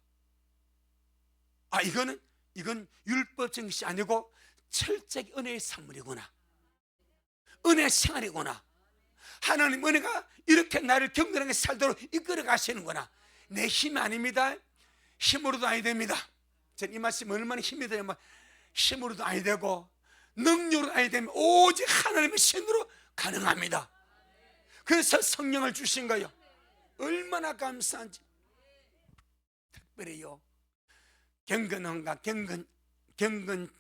이건 율법적인 것이 아니고 철저히 은혜의 산물이구나, 은혜의 생활이구나. 하나님 은혜가 이렇게 나를 경건하게 살도록 이끌어 가시는구나. 내 힘이 아닙니다. 힘으로도 아니 됩니다. 저는 이 말씀 얼마나 힘이 되냐면, 힘으로도 아니 되고 능력으로 아니 되면 오직 하나님의 신으로 가능합니다. 그래서 성령을 주신 거예요. 얼마나 감사한지. 특별히요, 경건한가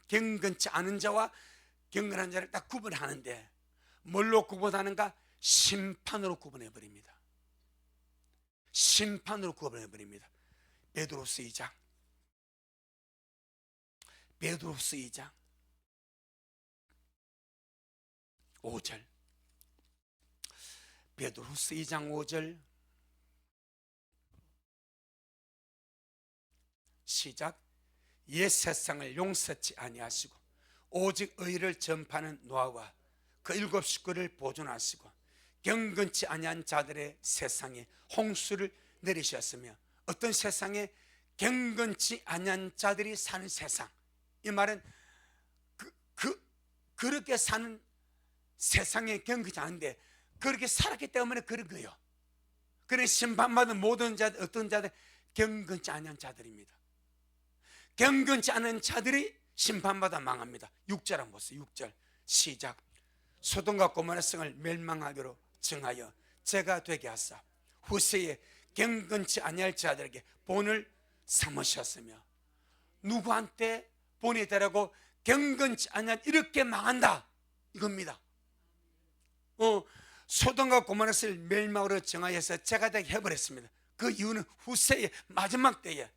경건치 않은 자와 경건한 자를 딱 구분하는데, 뭘로 구분하는가? 심판으로 구분해 버립니다. 심판으로 구분해 버립니다. 베드로서 2장 5절. 베드로서 2장 5절 시작. 옛 세상을 용서치 아니하시고 오직 의를 전파하는 노아와 그 7 식구를 보존하시고 경건치 아니한 자들의 세상에 홍수를 내리셨으며. 어떤 세상에? 경건치 아니한 자들이 사는 세상. 이 말은 그렇게 사는 세상에 경건치 않은데 그렇게 살았기 때문에 그런 거예요. 그래 심판받은 모든 자들, 어떤 자들? 경건치 아니한 자들입니다. 경건치 않은 자들이 심판받아 망합니다. 6절 한번 보세요. 6절 시작. 소돔과 고모라 성을 멸망하기로 정하여 제가 되게 하사 후세에 경건치 아니할 자들에게 본을 삼으셨으며. 누구한테 본이 되라고? 경건치 아니한, 이렇게 망한다 이겁니다. 소돔과 고모라 성을 멸망으로 정하여서 제가 되게 해버렸습니다. 그 이유는 후세에, 마지막 때에,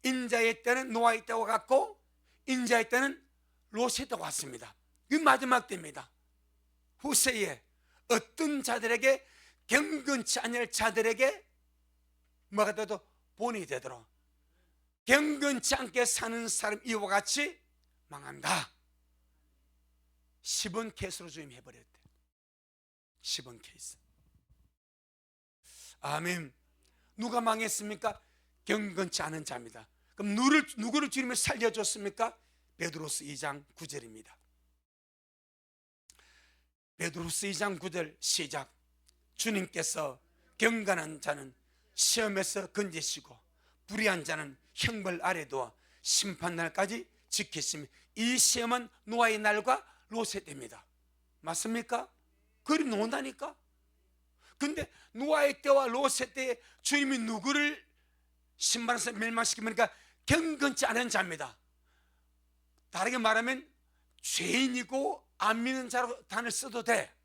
인자의 때는 노아의 때와 같고 인자의 때는 롯의 때와 같습니다. 이 마지막 때입니다. 후세에 어떤 자들에게, 경건치 아니할 자들에게 뭐가 돼도 본이 되도록, 경건치 않게 사는 사람 이와 같이 망한다. 10원 케이스로 주님 해버렸대. 10원 케이스. 아멘. 누가 망했습니까? 경건치 않은 자입니다. 그럼 누구를 주님을 살려줬습니까? 베드로서 2장 9절입니다. 베드로서 2장 9절 시작. 주님께서 경건한 자는 시험에서 건지시고 불의한 자는 형벌 아래 두어 심판날까지 지키시며. 이 시험은 노아의 날과 롯의 때입니다. 맞습니까? 그리 논다니까. 근데 노아의 때와 롯의 때에 주님이 누구를 심판에서 멸망시키니까 경건치 않은 자입니다. 다르게 말하면 죄인이고 안 믿는 자로 단어를 써도 돼.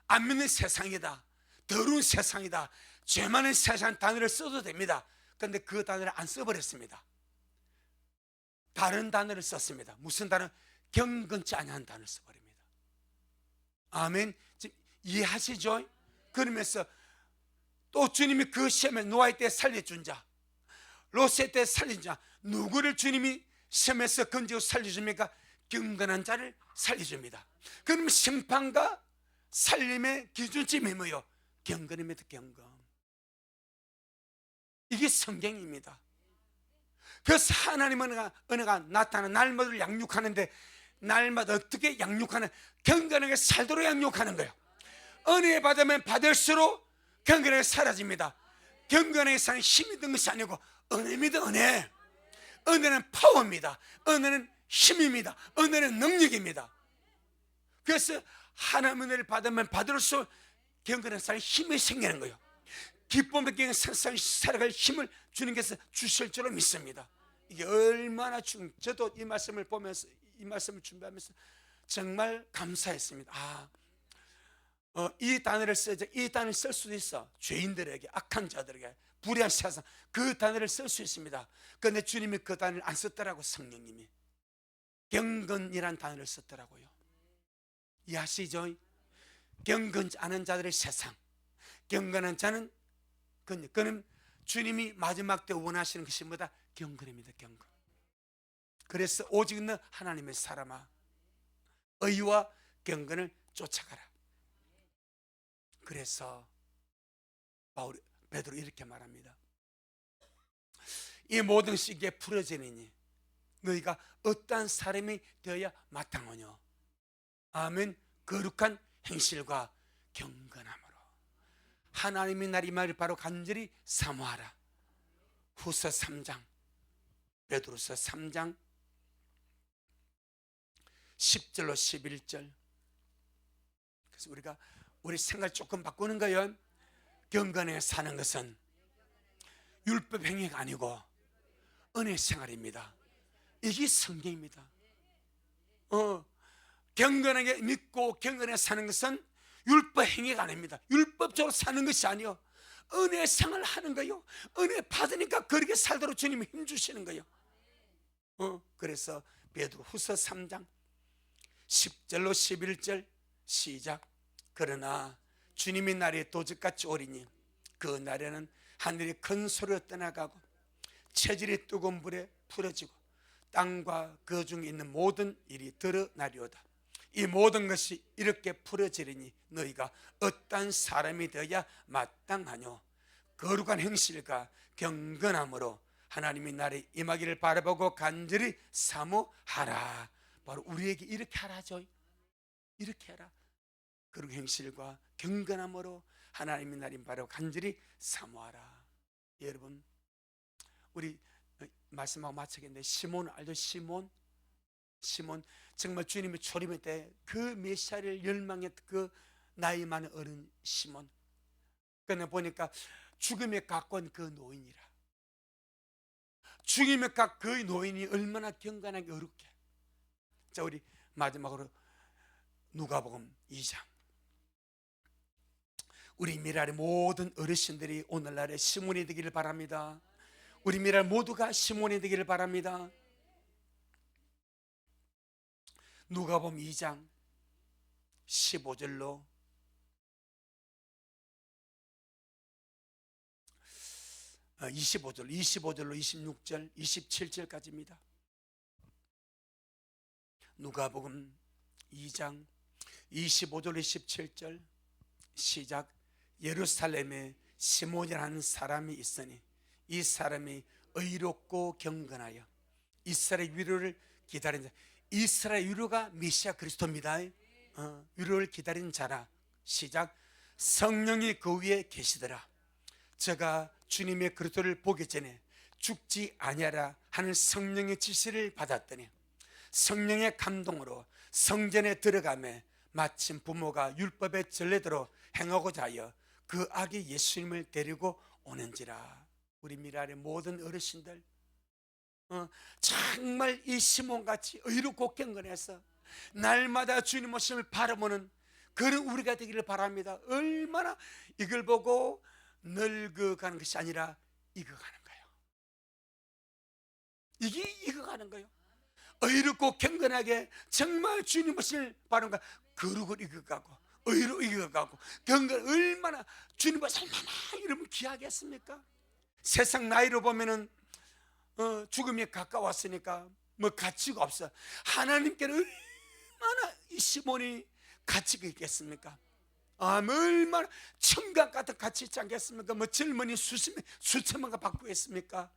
안 믿는 세상이다, 더러운 세상이다, 죄 많은 세상 단어를 써도 됩니다. 그런데 그 단어를 안 써버렸습니다. 다른 단어를 썼습니다. 무슨 단어? 경건치 아니한 단어를 써버립니다. 아멘. 지금 이해하시죠? 그러면서 또 주님이 그 시험에 노아의 때 살려준 자, 롯의 때 살린 자, 누구를 주님이 시험에서 건지고 살려줍니까? 경건한 자를 살려줍니다. 그럼 심판과 살림의 기준점이 뭐예요? 경건입니다. 경건. 이게 성경입니다. 그래서 하나님의 은혜가 나타나 날마다 양육하는데, 날마다 어떻게 양육하는? 경건하게 살도록 양육하는 거예요. 은혜 받으면 받을수록 경건하게 사라집니다. 경건하게 사는 힘이 든 것이 아니고 은혜입니다. 은혜. 은혜는 파워입니다. 은혜는 힘입니다. 은혜는 능력입니다. 그래서 하나님의 은혜를 받으면 받을수록 경건한 삶에 힘이 생기는 거예요. 기쁨의 경건한 세상을 살아갈 힘을 주님께서 주실 줄로 믿습니다. 이게 얼마나 저도 이 말씀을 보면서, 이 말씀을 준비하면서 정말 감사했습니다. 이 단어를 이 단어를 쓸 수도 있어. 죄인들에게, 악한 자들에게, 불의한 세상, 그 단어를 쓸 수 있습니다. 그런데 주님이 그 단어를 안 썼더라고. 성령님이 경건이란 단어를 썼더라고요. 이해하시죠? 경건치 않은 자들의 세상, 경건한 자는 그는 주님이 마지막 때 원하시는 것이 뭐다? 경건입니다. 경건. 그래서 오직 너 하나님의 사람아, 의와 경건을 쫓아가라. 그래서 베드로 이렇게 말합니다. 이 모든 시기에 풀어지느니 너희가 어떠한 사람이 되어야 마땅하뇨. 아멘. 거룩한 행실과 경건함으로 하나님이 날 이 말을 바로 간절히 사모하라. 후서 3장, 베드로서 3장 10절로 11절. 그래서 우리 생각 조금 바꾸는 거예요. 경건에 사는 것은 율법 행위가 아니고 은혜 생활입니다. 이게 성경입니다. 경건하게 믿고 경건하게 사는 것은 율법 행위가 아닙니다. 율법적으로 사는 것이 아니요, 은혜 생활을 하는 거예요. 은혜 받으니까 그렇게 살도록 주님이 힘주시는 거예요. 그래서 베드로 후서 3장 10절로 11절 시작. 그러나 주님의 날이 도적같이 오리니 그 날에는 하늘이 큰 소리로 떠나가고 체질이 뜨거운 불에 풀어지고 땅과 그 중에 있는 모든 일이 드러나리오다. 이 모든 것이 이렇게 풀어지리니 너희가 어떤 사람이 되어야 마땅하뇨. 거룩한 행실과 경건함으로 하나님의 날이 임하기를 바라보고 간절히 사모하라. 바로 우리에게 이렇게 하라죠. 이렇게 하라. 거룩한 행실과 경건함으로 하나님의 날이 바라보고 간절히 사모하라. 여러분, 우리 말씀하고 마치겠는데, 시몬 알죠? 시몬 정말 주님의 초림의 때 그 메시아를 열망했던 그 나이 많은 어른 시몬. 그러나 보니까 죽음에 가까운 그 노인이라. 죽음에 가까운 그 노인이 얼마나 경건하게 어렵게. 자, 우리 마지막으로 누가복음 2장. 우리 미랄의 모든 어르신들이 오늘날의 시몬이 되기를 바랍니다. 우리 미랄 모두가 시몬이 되기를 바랍니다. 누가복음 2장 15절로 25절로 26절 27절까지입니다. 누가복음 2장 25절 27절 시작. 예루살렘에 시몬이라는 사람이 있으니 이 사람이 의롭고 경건하여 이스라엘 위로를 기다린 자. 이스라엘 위로가 메시아 그리스도입니다. 위로를 기다린 자라. 시작. 성령이 그 위에 계시더라. 제가 주님의 그리스도를 보기 전에 죽지 아니하라 하는 성령의 지시를 받았더니 성령의 감동으로 성전에 들어가매 마침 부모가 율법의 전례대로 행하고자 하여 그 아기 예수님을 데리고 오는지라. 우리 미랄의 모든 어르신들, 정말 이 시몬같이 의롭고 경건해서 날마다 주님 모습을 바라보는 그런 우리가 되기를 바랍니다. 얼마나 이걸 보고 늙어가는 것이 아니라 익어가는 거예요. 이게 익어가는 거예요. 의롭고 경건하게 정말 주님 모습을 바라보는 거, 거룩을 익어가고 의로 익어가고 경건, 얼마나 주님 모습 얼마나 이러면 귀하겠습니까? 세상 나이로 보면은 죽음이 가까웠으니까 뭐 가치가 없어. 하나님께는 얼마나 이 시몬이 가치가 있겠습니까? 얼마나 청각 같은 가치 있지 않겠습니까? 뭐 젊은이 수천만가 받고 있습니까?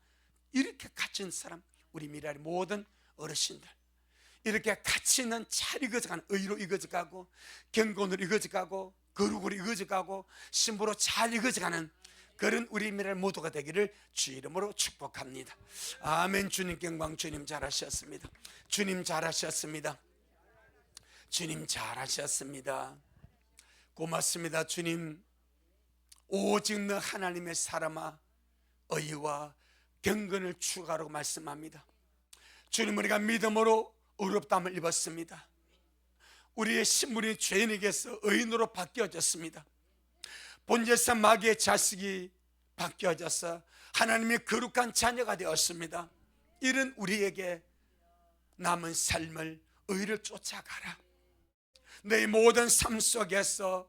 이렇게 가치 있는 사람, 우리 미랄의 모든 어르신들, 이렇게 가치 있는 잘 익어져가는, 의로 익어져가고 경건으로 익어져가고 거룩으로 익어져가고 신부로 잘 익어져가는 그런 우리 미랄 모두가 되기를 주 이름으로 축복합니다. 아멘. 주님께 영광. 주님 잘하셨습니다. 주님 잘하셨습니다. 주님 잘하셨습니다. 고맙습니다. 주님, 오직 너 하나님의 사람아 의와 경건을 추구하라고 말씀합니다. 주님, 우리가 믿음으로 의롭다함을 입었습니다. 우리의 신분이 죄인에게서 의인으로 바뀌어졌습니다. 본질상 마귀의 자식이 바뀌어져서 하나님의 거룩한 자녀가 되었습니다. 이런 우리에게 남은 삶을 의를 쫓아가라. 너희 모든 삶 속에서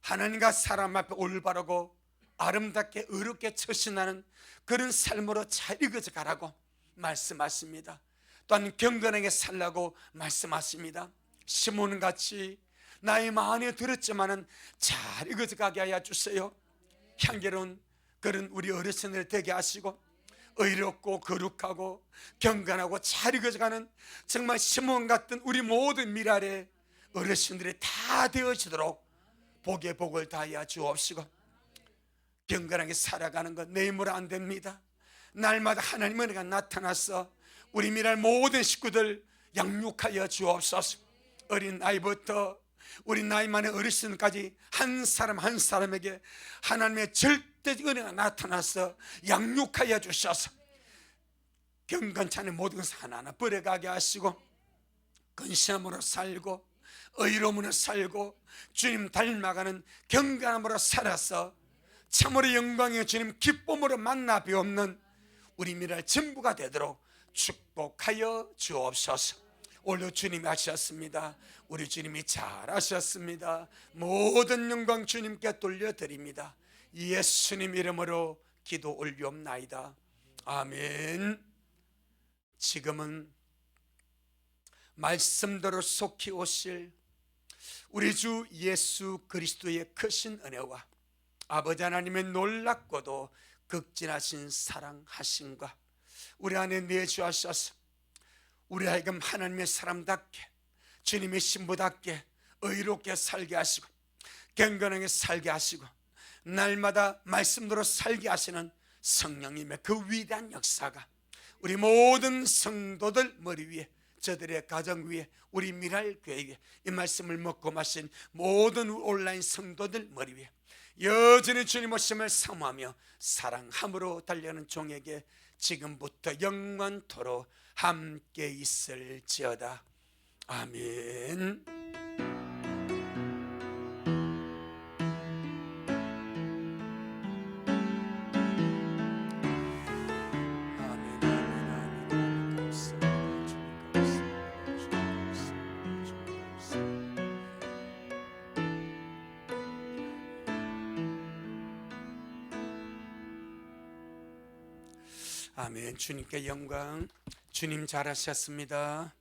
하나님과 사람 앞에 올바르고 아름답게 의롭게 처신하는 그런 삶으로 잘 이어져 가라고 말씀하십니다. 또한 경건하게 살라고 말씀하십니다. 시몬같이 나의 마음에 들었지만은 잘 이어져 가게 하여 주세요. 향기로운 그런 우리 어르신들 되게 하시고 의롭고 거룩하고 경건하고 잘 이어져가는 정말 시몬 같은 우리 모든 미랄의 어르신들이 다 되어지도록 복의 복을 다하여 주옵시고, 경건하게 살아가는 것 내 힘으로 안 됩니다. 날마다 하나님의 은혜가 나타나서 우리 미랄 모든 식구들 양육하여 주옵소서. 어린 아이부터 우리 나이 많은 어르신까지 한 사람 한 사람에게 하나님의 절대적 은혜가 나타나서 양육하여 주셔서 경건치 않은 모든 것을 하나하나 버려가게 하시고 근심으로 살고 의로움으로 살고 주님 닮아가는 경건함으로 살아서 참으로 영광의 주님 기쁨으로 만나 뵈옵는 우리 미랄 전부가 되도록 축복하여 주옵소서. 오늘 주님이 하셨습니다. 우리 주님이 잘하셨습니다. 모든 영광 주님께 돌려드립니다. 예수님 이름으로 기도 올리옵나이다. 아멘. 지금은 말씀대로 속히 오실 우리 주 예수 그리스도의 크신 은혜와 아버지 하나님의 놀랍고도 극진하신 사랑하심과 우리 안에 내주하셔서 우리 하여금 하나님의 사람답게 주님의 신부답게 의롭게 살게 하시고 경건하게 살게 하시고 날마다 말씀대로 살게 하시는 성령님의 그 위대한 역사가 우리 모든 성도들 머리 위에, 저들의 가정 위에, 우리 미랄 교회 위에, 이 말씀을 먹고 마신 모든 온라인 성도들 머리 위에 여전히 주님 오심을 사모하며 사랑함으로 달려가는 종에게 지금부터 영원토록 함께 있을지어다. 아멘. 아멘. 주님께 영광. 주님 잘하셨습니다.